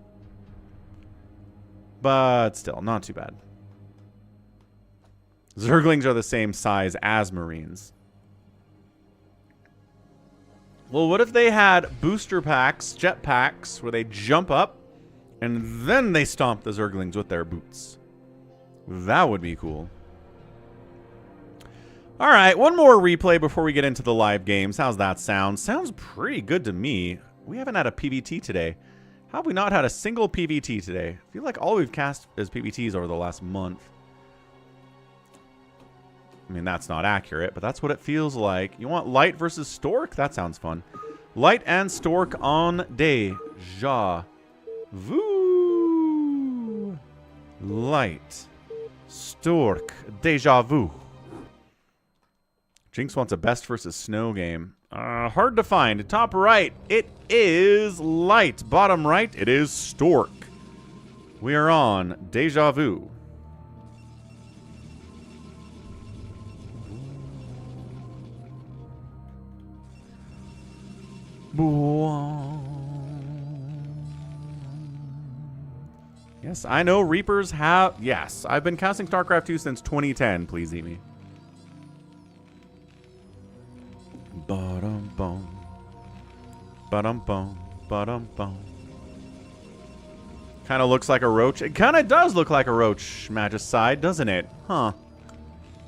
Not too bad. Zerglings are the same size as Marines. Well, what if they had booster packs, jet packs, where they jump up and then they stomp the Zerglings with their boots? That would be cool. All right, one more replay before we get into the live games. How's that sound? Sounds pretty good to me. We haven't had a PVT today. How have we not had a single PVT today? I feel like all we've cast is PVTs over the last month. I mean, that's not accurate, but that's what it feels like. You want Light versus Stork? That sounds fun. Light and Stork on Deja Vu. Light. Stork. Deja Vu. Jinx wants a best versus snow game. Hard to find. Top right, it is Light. Bottom right, it is Stork. We are on Deja Vu. Yes, I know Reapers have... Yes, I've been casting StarCraft 2 since 2010. Please eat me. Ba-dum-bum. Ba-dum-bum. Ba-dum-bum. Kind of looks like a roach. It kind of does look like a roach, Magicide, doesn't it? Huh.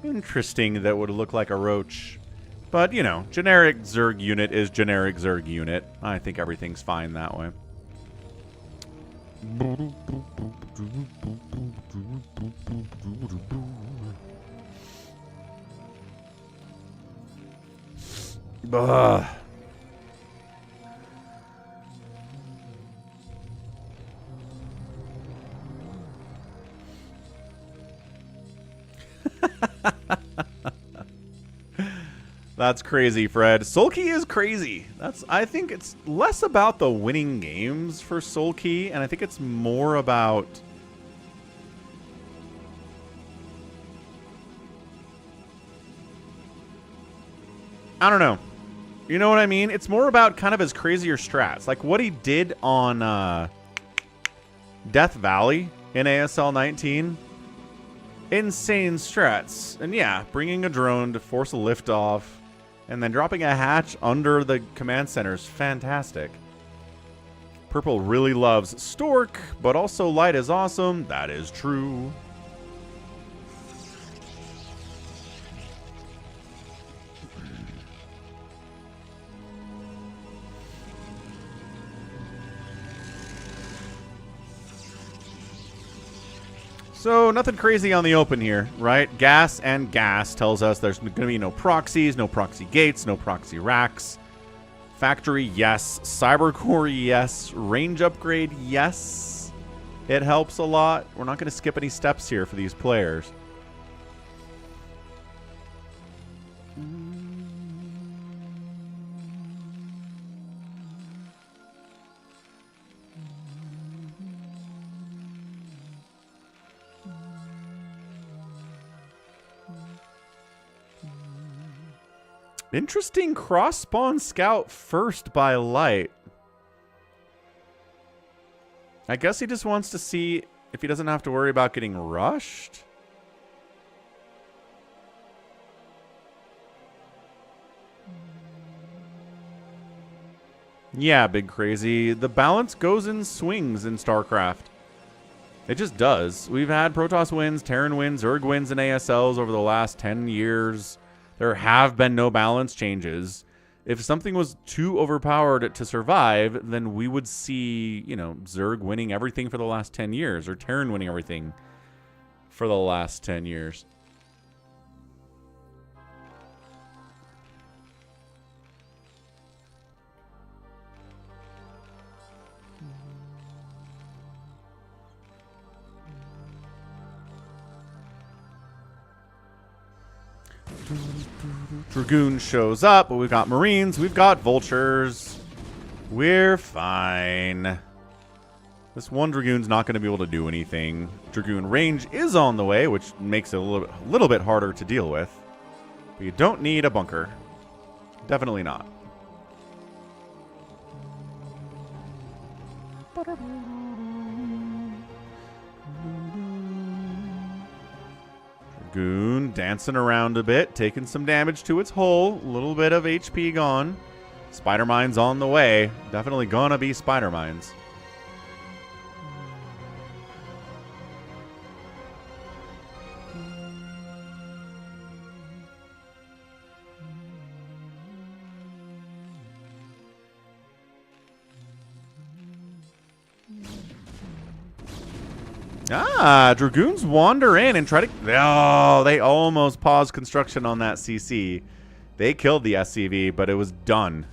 Interesting that would look like a roach. But, you know, generic Zerg unit is generic Zerg unit. I think everything's fine that way. Ugh. That's crazy, Fred. Sulky is crazy. I think it's less about the winning games for Sulky, and I think it's more about... I don't know. You know what I mean? It's more about kind of his crazier strats. Like what he did on Death Valley in ASL 19. Insane strats. And yeah, bringing a drone to force a liftoff and then dropping a hatch under the command center is fantastic. Purple really loves Stork, but also Light is awesome. That is true. So, nothing crazy on the open here, right? Gas and gas tells us there's going to be no proxies, no proxy gates, no proxy racks. Factory, yes. Cybercore, yes. Range upgrade, yes. It helps a lot. We're not going to skip any steps here for these players. Interesting cross-spawn scout first by Light. I guess he just wants to see if he doesn't have to worry about getting rushed. Yeah, Big Crazy. The balance goes in swings in StarCraft. It just does. We've had Protoss wins, Terran wins, Zerg wins in ASLs over the last 10 years. There have been no balance changes. If something was too overpowered to survive, then we would see, you know, Zerg winning everything for the last 10 years, or Terran winning everything for the last 10 years. Dragoon shows up, but we've got Marines, we've got Vultures. We're fine. This one Dragoon's not going to be able to do anything. Dragoon range is on the way, which makes it a little bit harder to deal with. But you don't need a bunker. Definitely not. Dragoon dancing around a bit, taking some damage to its hull. A little bit of HP gone. Spider Mines on the way. Definitely gonna be Spider Mines. Ah, Dragoons wander in and try to... Oh, they almost paused construction on that CC. They killed the SCV, but it was done.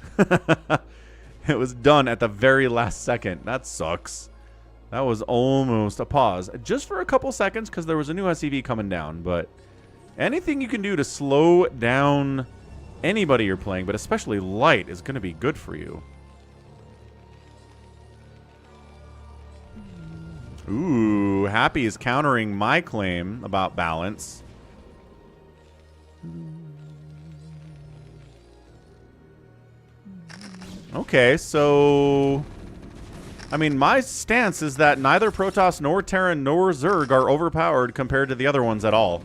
It was done at the very last second. That sucks. That was almost a pause. Just for a couple seconds, because there was a new SCV coming down. But anything you can do to slow down anybody you're playing, but especially light, is going to be good for you. Ooh, Happy is countering my claim about balance. Okay, so... I mean, my stance is that neither Protoss nor Terran nor Zerg are overpowered compared to the other ones at all.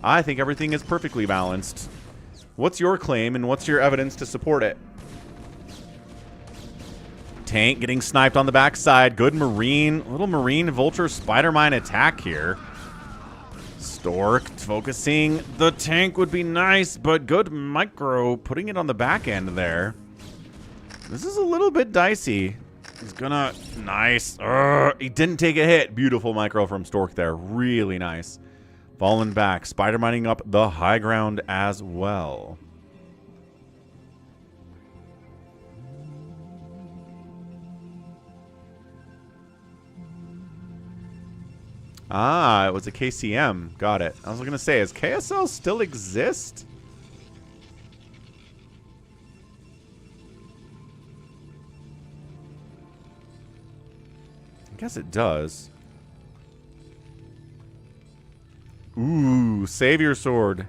I think everything is perfectly balanced. What's your claim and what's your evidence to support it? Tank getting sniped on the backside. Good Marine. Little Marine Vulture Spider Mine attack here. Stork focusing. The tank would be nice, but good micro putting it on the back end there. This is a little bit dicey. He's gonna... Nice. He didn't take a hit. Beautiful micro from Stork there. Really nice. Falling back. Spider mining up the high ground as well. Ah, it was a KCM. Got it. I was going to say, does KSL still exist? I guess it does. Ooh, save your sword.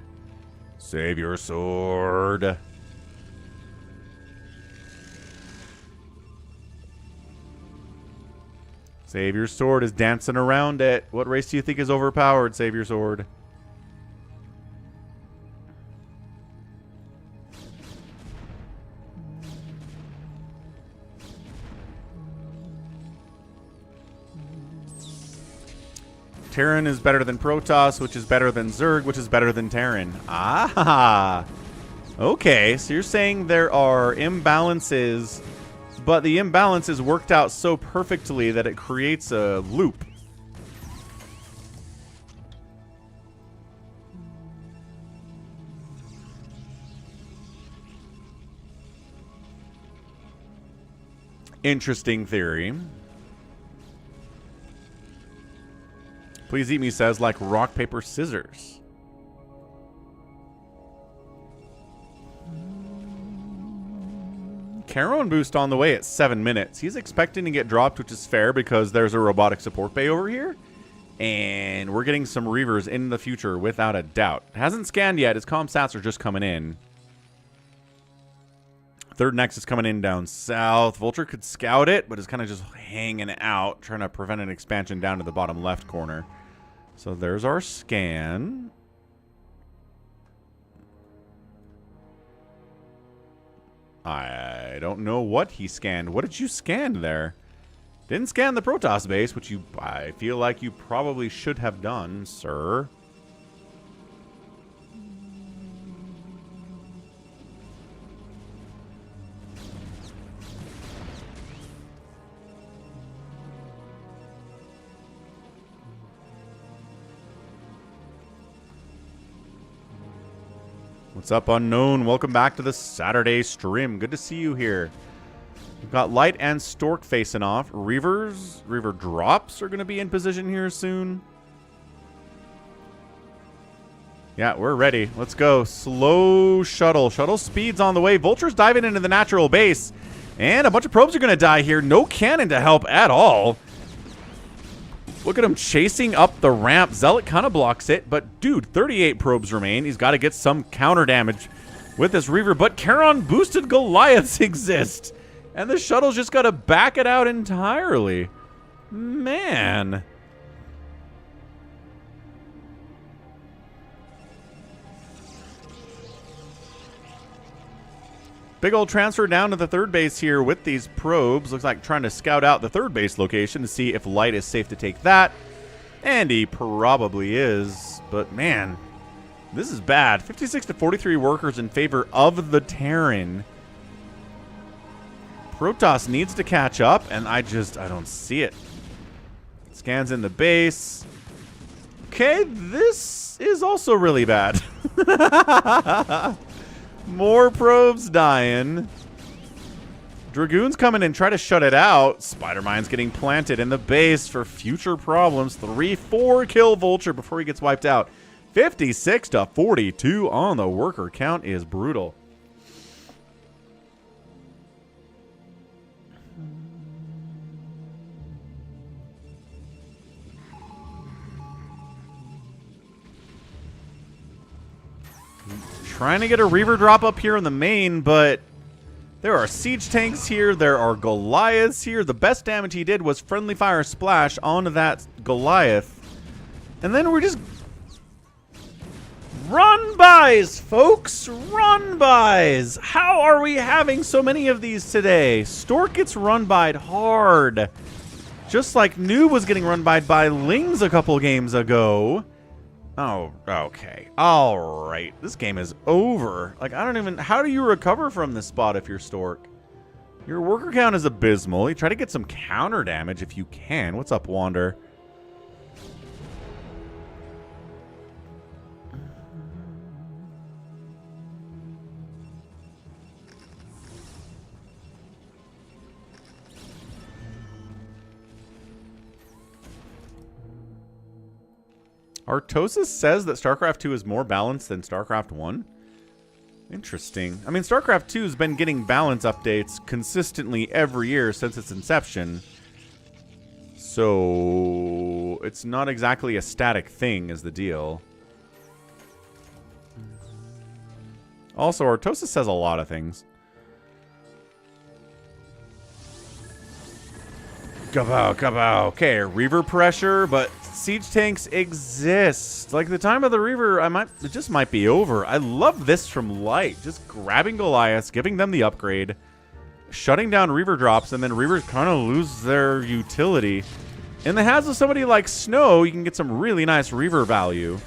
Save your sword. Save your sword is dancing around it. What race do you think is overpowered? Save your sword. Terran is better than Protoss, which is better than Zerg, which is better than Terran. Ah! Okay, so you're saying there are imbalances, but the imbalance is worked out so perfectly that it creates a loop. Interesting theory. Please Eat Me says, like rock, paper, scissors. Caron boost on the way at 7 minutes. He's expecting to get dropped, which is fair because there's a robotic support bay over here. And we're getting some Reavers in the future without a doubt. Hasn't scanned yet. His comm stats are just coming in. Third Nexus coming in down south. Vulture could scout it, but is kind of just hanging out, trying to prevent an expansion down to the bottom left corner. So there's our scan. I don't know what he scanned. What did you scan there? Didn't scan the Protoss base, which I feel like you probably should have done, sir. What's up, Unknown? Welcome back to the Saturday stream. Good to see you here. We've got Light and Stork facing off. Reaver drops are going to be in position here soon. Yeah, we're ready. Let's go. Slow shuttle. Shuttle speed's on the way. Vulture's diving into the natural base. And a bunch of probes are going to die here. No cannon to help at all. Look at him chasing up the ramp. Zealot kind of blocks it. But, dude, 38 probes remain. He's got to get some counter damage with this Reaver. But Charon-boosted Goliaths exist. And the shuttle's just got to back it out entirely. Man. Big old transfer down to the third base here with these probes. Looks like trying to scout out the third base location to see if Light is safe to take that. And he probably is. But man, this is bad. 56 to 43 workers in favor of the Terran. Protoss needs to catch up, and I don't see it. Scans in the base. Okay, this is also really bad. More probes dying. Dragoons come in and try to shut it out. Spider Mine's getting planted in the base for future problems. 3-4 kill Vulture before he gets wiped out. 56 to 42 on the worker count is brutal. Trying to get a Reaver drop up here in the main, but there are siege tanks here. There are Goliaths here. The best damage he did was friendly fire splash onto that Goliath. And then we're just... run-bys, folks! Run-bys! How are we having so many of these today? Stork gets run-byed hard. Just like nOOB was getting run-byed by Lings a couple games ago. Oh, okay. All right. This game is over. Like, I don't even... how do you recover from this spot if you're Stork? Your worker count is abysmal. You try to get some counter damage if you can. What's up, Wander? Artosis says that StarCraft 2 is more balanced than StarCraft 1. Interesting. I mean, StarCraft 2 has been getting balance updates consistently every year since its inception. So, it's not exactly a static thing is the deal. Also, Artosis says a lot of things. Kabow, kabow. Okay, Reaver pressure, but siege tanks exist. Like the time of the Reaver, it just might be over. I love this from Light. Just grabbing Goliaths, giving them the upgrade, shutting down Reaver drops, and then Reavers kind of lose their utility. In the hands of somebody like Snow, you can get some really nice Reaver value.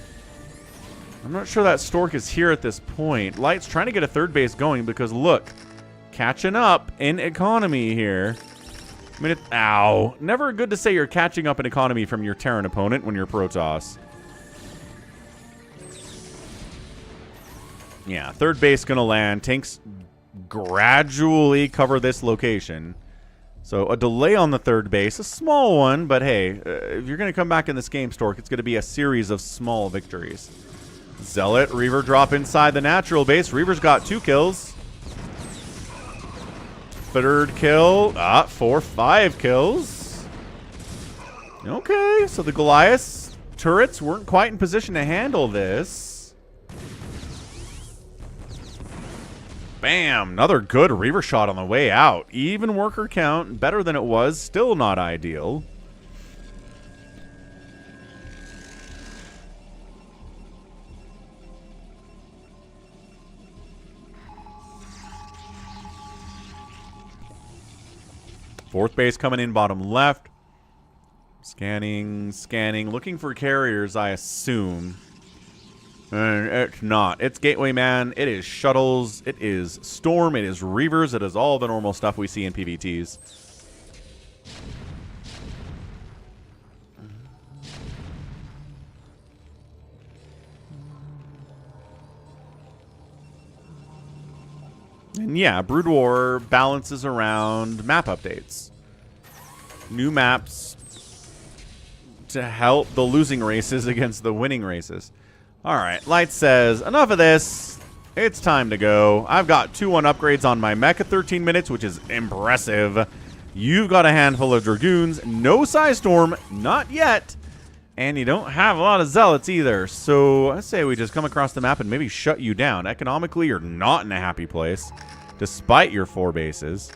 I'm not sure that Stork is here at this point. Light's trying to get a third base going because, look, catching up in economy here. I mean, ow. Never good to say you're catching up in economy from your Terran opponent when you're Protoss. Yeah, third base gonna land. Tanks gradually cover this location. So a delay on the third base. A small one, but hey, if you're gonna come back in this game, Stork, it's gonna be a series of small victories. Zealot, Reaver drop inside the natural base. Reaver's got 2 kills. Third kill. 4-5 kills. Okay, so the Goliath turrets weren't quite in position to handle this. Bam! Another good Reaver shot on the way out. Even worker count, better than it was. Still not ideal. Fourth base coming in bottom left. Scanning, scanning. Looking for carriers, I assume. And it's not. It's Gateway Man. It is shuttles. It is Storm. It is Reavers. It is all the normal stuff we see in PvTs. And yeah, Brood War balances around map updates. New maps to help the losing races against the winning races. Alright, Light says, enough of this. It's time to go. I've got 2-1 upgrades on my mech at 13 minutes, which is impressive. You've got a handful of Dragoons. No Psystorm, not yet. And you don't have a lot of Zealots either. So I say we just come across the map and maybe shut you down. Economically, you're not in a happy place, despite your 4 bases.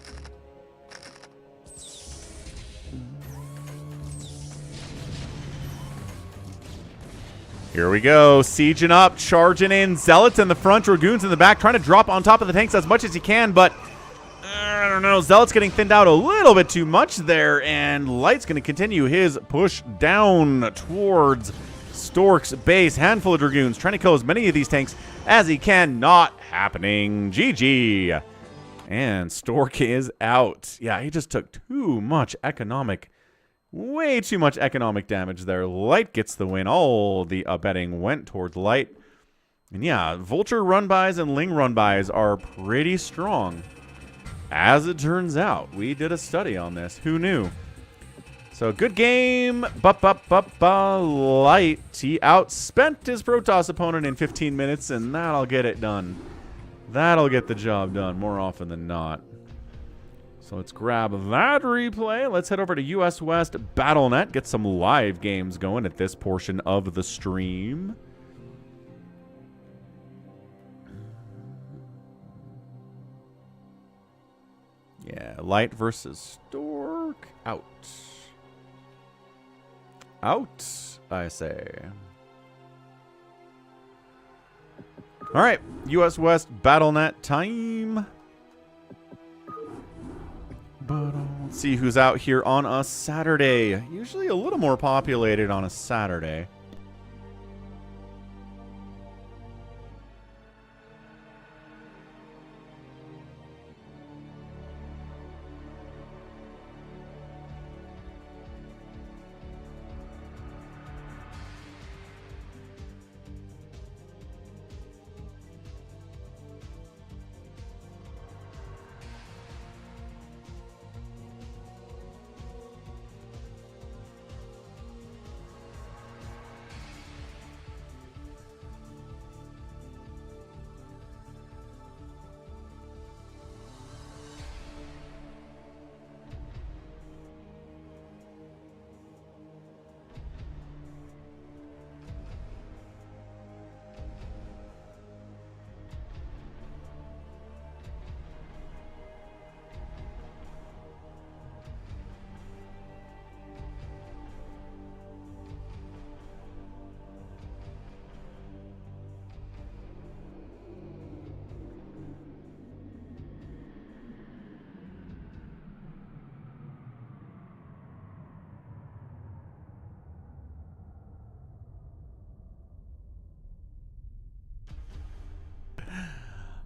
Here we go, sieging up, charging in, Zealots in the front, Dragoons in the back, trying to drop on top of the tanks as much as he can, but I don't know, Zealots getting thinned out a little bit too much there, and Light's going to continue his push down towards Stork's base. Handful of Dragoons trying to kill as many of these tanks as he can. Not happening. GG. And Stork is out. Yeah, he just took too much way too much economic damage there. Light gets the win. All the betting went towards Light. And yeah, Vulture run-bys and Ling run-bys are pretty strong. As it turns out, we did a study on this. Who knew? So good game. Light. He outspent his Protoss opponent in 15 minutes, and that'll get it done. That'll get the job done more often than not. So let's grab that replay. Let's head over to US West BattleNet. Get some live games going at this portion of the stream. Yeah, Light versus Stork. Out. Out, I say. All right, US West BattleNet time. But let's see who's out here on a Saturday. Usually a little more populated on a Saturday.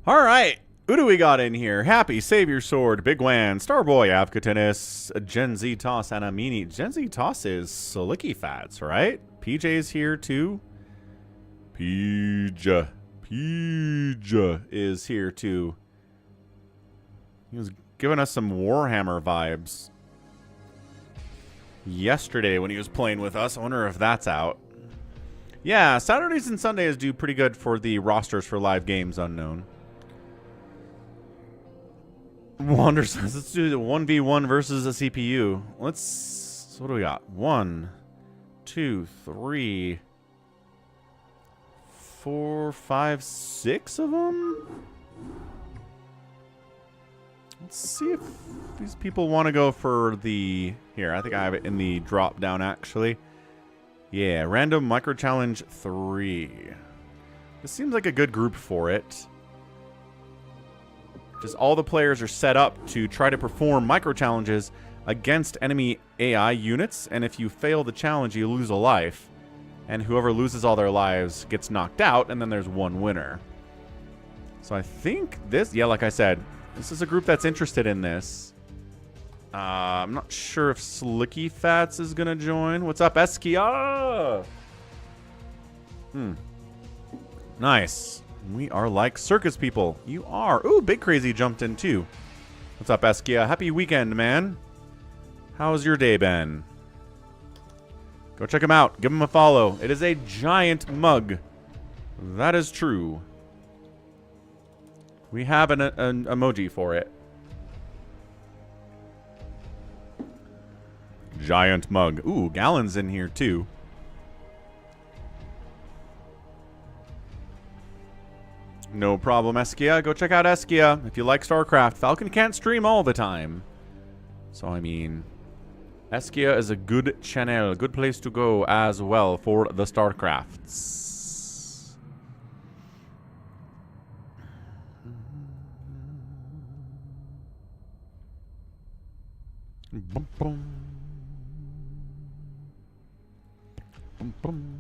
All right, who do we got in here? Happy, Savior Sword, Big Wan, Starboy, Avcatinus, Gen Z Toss, and Amini. Gen Z Toss is Slicky Fats, right? PJ's here too. PJ is here too. He was giving us some Warhammer vibes yesterday when he was playing with us. I wonder if that's out. Yeah, Saturdays and Sundays do pretty good for the rosters for live games unknown. Wander says, let's do the 1v1 versus a CPU. Let's, what do we got? 1, 2, 3, 4, 5, 6 of them? Let's see if these people want to go for the, here, I think I have it in the drop down actually. Yeah, random micro challenge 3. This seems like a good group for it. Just all the players are set up to try to perform micro challenges against enemy AI units, and if you fail the challenge, you lose a life. And whoever loses all their lives gets knocked out, and then there's one winner. So I think this, yeah, like I said, this is a group that's interested in this. I'm not sure if Slicky Fats is going to join. What's up, Eskia? Nice. We are like circus people. You are. Ooh, Big Crazy jumped in too. What's up, Eskia? Happy weekend, man. How's your day been? Go check him out. Give him a follow. It is a giant mug. That is true. We have an emoji for it. Giant mug. Ooh, Gallon's in here too. No problem, Eskia. Go check out Eskia if you like StarCraft. Falcon can't stream all the time. So, I mean, Eskia is a good channel, a good place to go as well for the StarCrafts. Bum, bum. Bum, bum.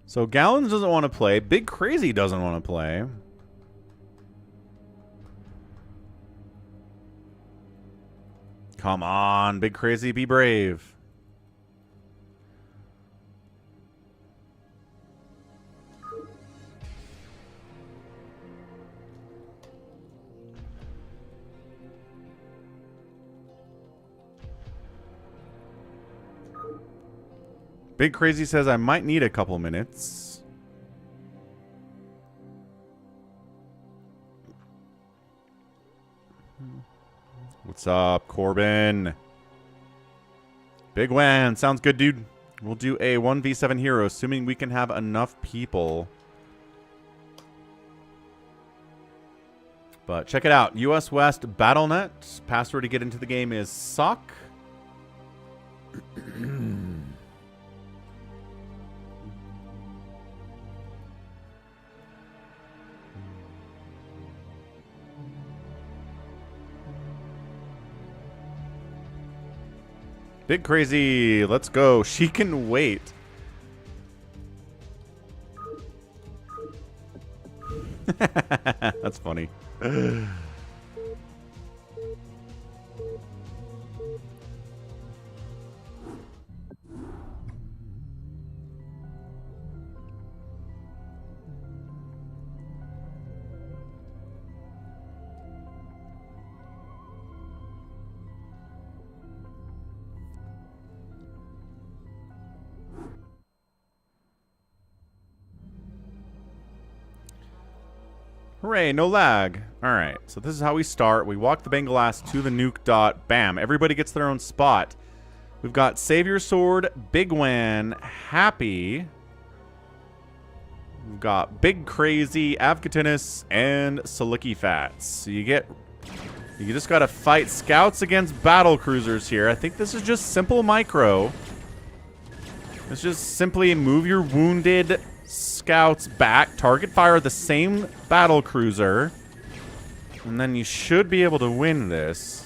So Gallons doesn't want to play. Big Crazy doesn't want to play. Come on, Big Crazy, be brave. Big Crazy says I might need a couple minutes. What's up, Corbin? Big Wan. Sounds good, dude. We'll do a 1v7 hero, assuming we can have enough people. But check it out. US West BattleNet. Password to get into the game is SOC. Big Crazy, let's go. She can wait. That's funny. Hooray, no lag. Alright, so this is how we start. We walk the Bengal ass to the nuke dot. Bam. Everybody gets their own spot. We've got Savior Sword, Big Wan, Happy. We've got Big Crazy, Avcatinus, and Silicky Fats. So you just gotta fight scouts against battle cruisers here. I think this is just simple micro. It's just simply move your wounded scouts back, target fire the same battle cruiser, and then you should be able to win this.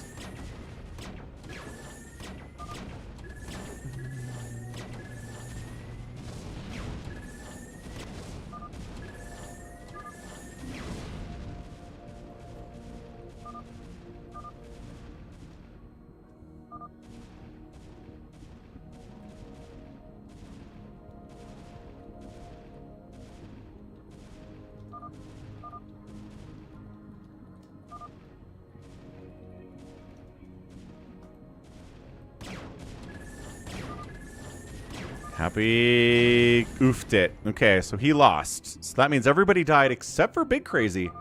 Happy oofed it. Okay, so he lost. So that means everybody died except for Big Crazy.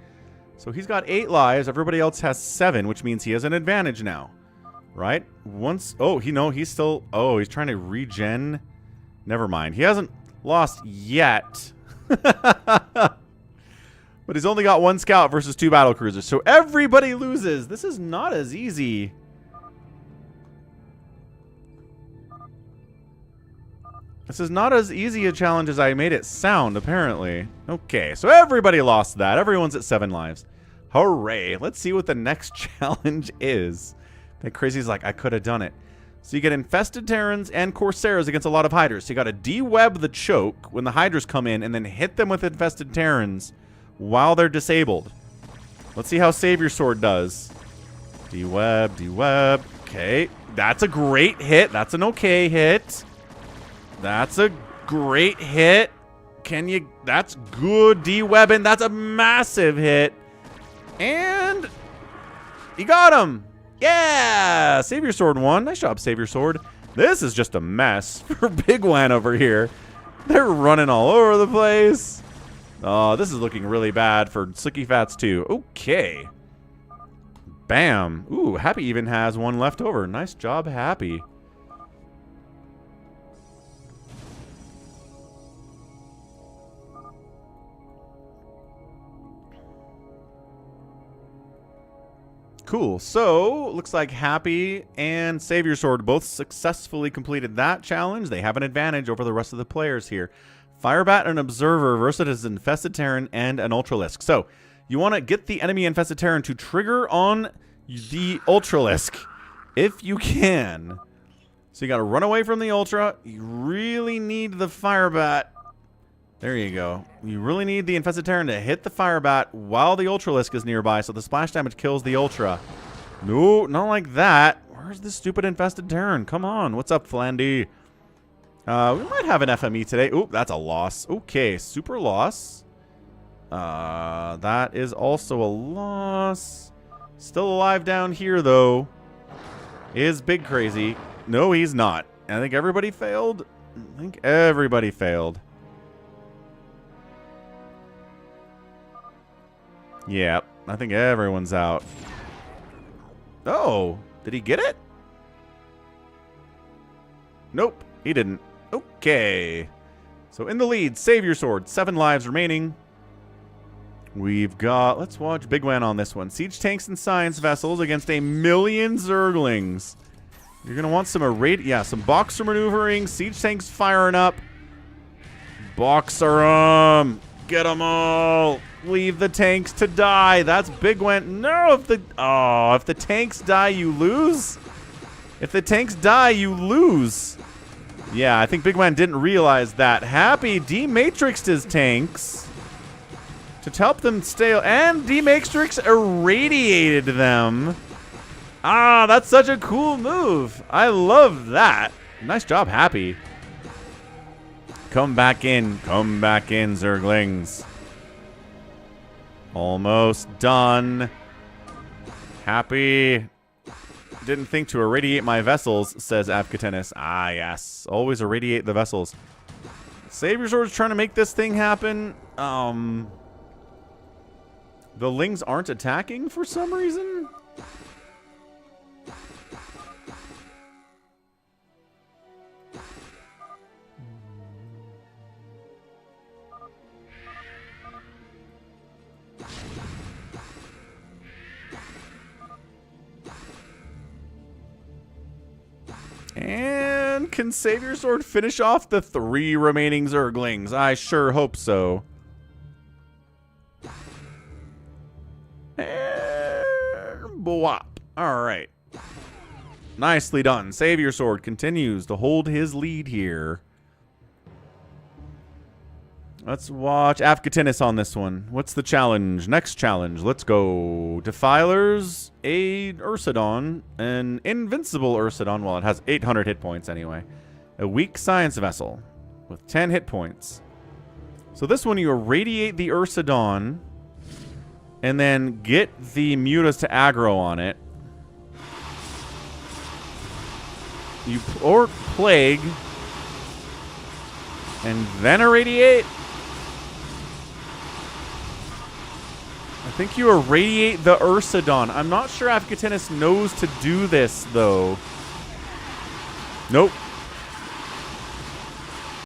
So he's got 8 lives. Everybody else has 7, which means he has an advantage now. Right? He's still... Oh, he's trying to regen. Never mind. He hasn't lost yet. But he's only got 1 scout versus 2 battle cruisers. So everybody loses. This is not as easy. This is not as easy a challenge as I made it sound, apparently. Okay, so everybody lost that. Everyone's at 7 lives. Hooray. Let's see what the next challenge is. That Crazy's like, I could have done it. So you get Infested Terrans and Corsairs against a lot of Hydras. So you got to de-web the choke when the Hydras come in and then hit them with Infested Terrans while they're disabled. Let's see how Savior Sword does. De-web, de-web. Okay, that's a great hit. That's an okay hit. That's a great hit. can you? That's good, D-Webbin. That's a massive hit. And you got him. Yeah, Savior Sword won. Nice job, Savior Sword. This is just a mess for Big Wan over here. They're running all over the place. Oh, this is looking really bad for Slicky Fats too. Okay. Bam. Ooh, Happy even has one left over. Nice job, Happy. Cool. So, looks like Happy and Savior Sword both successfully completed that challenge. They have an advantage over the rest of the players here. Firebat and Observer versus an Infested Terran and an Ultralisk. So, you want to get the enemy Infested Terran to trigger on the Ultralisk if you can. So, you got to run away from the Ultra. You really need the Firebat. There you go. You really need the Infested Terran to hit the Firebat while the Ultralisk is nearby, so the splash damage kills the Ultra. No, not like that. Where's this stupid Infested Terran? Come on. What's up, Flandy? We might have an FME today. Oop, that's a loss. Okay, super loss. That is also a loss. Still alive down here, though. Is Big Crazy. No, he's not. I think everybody failed. I think everybody failed. Yeah, I think everyone's out. Oh, did he get it? Nope, he didn't. Okay. So in the lead, Savior Sword, 7 lives remaining. We've got, let's watch Big Wan on this one. Siege tanks and science vessels against 1,000,000 Zerglings. You're going to want some some boxer maneuvering, siege tanks firing up. Boxer 'em. Get them all. Leave the tanks to die. That's Big Wan. No, if the tanks die, you lose. If the tanks die, you lose. Yeah, I think Big Wan didn't realize that. Happy dematrixed his tanks to help them stay, and dematrix irradiated them. Ah, that's such a cool move. I love that. Nice job, Happy. Come back in, Zerglings. Almost done. Happy. Didn't think to irradiate my vessels, says Avkatenis. Ah, yes. Always irradiate the vessels. Savior Sword's trying to make this thing happen. The Lings aren't attacking for some reason. And can Savior Sword finish off the 3 remaining Zerglings? I sure hope so. And bwop. Alright. Nicely done. Savior Sword continues to hold his lead here. Let's watch Avkatenis on this one. What's the challenge? Next challenge. Let's go. Defilers, a Ursidon, an invincible Ursidon. Well, it has 800 hit points anyway. A weak science vessel with 10 hit points. So this one, you irradiate the Ursidon and then get the Mutas to aggro on it. Or Plague and then irradiate. I think you irradiate the Ursidon. I'm not sure Avkatenis knows to do this, though. Nope.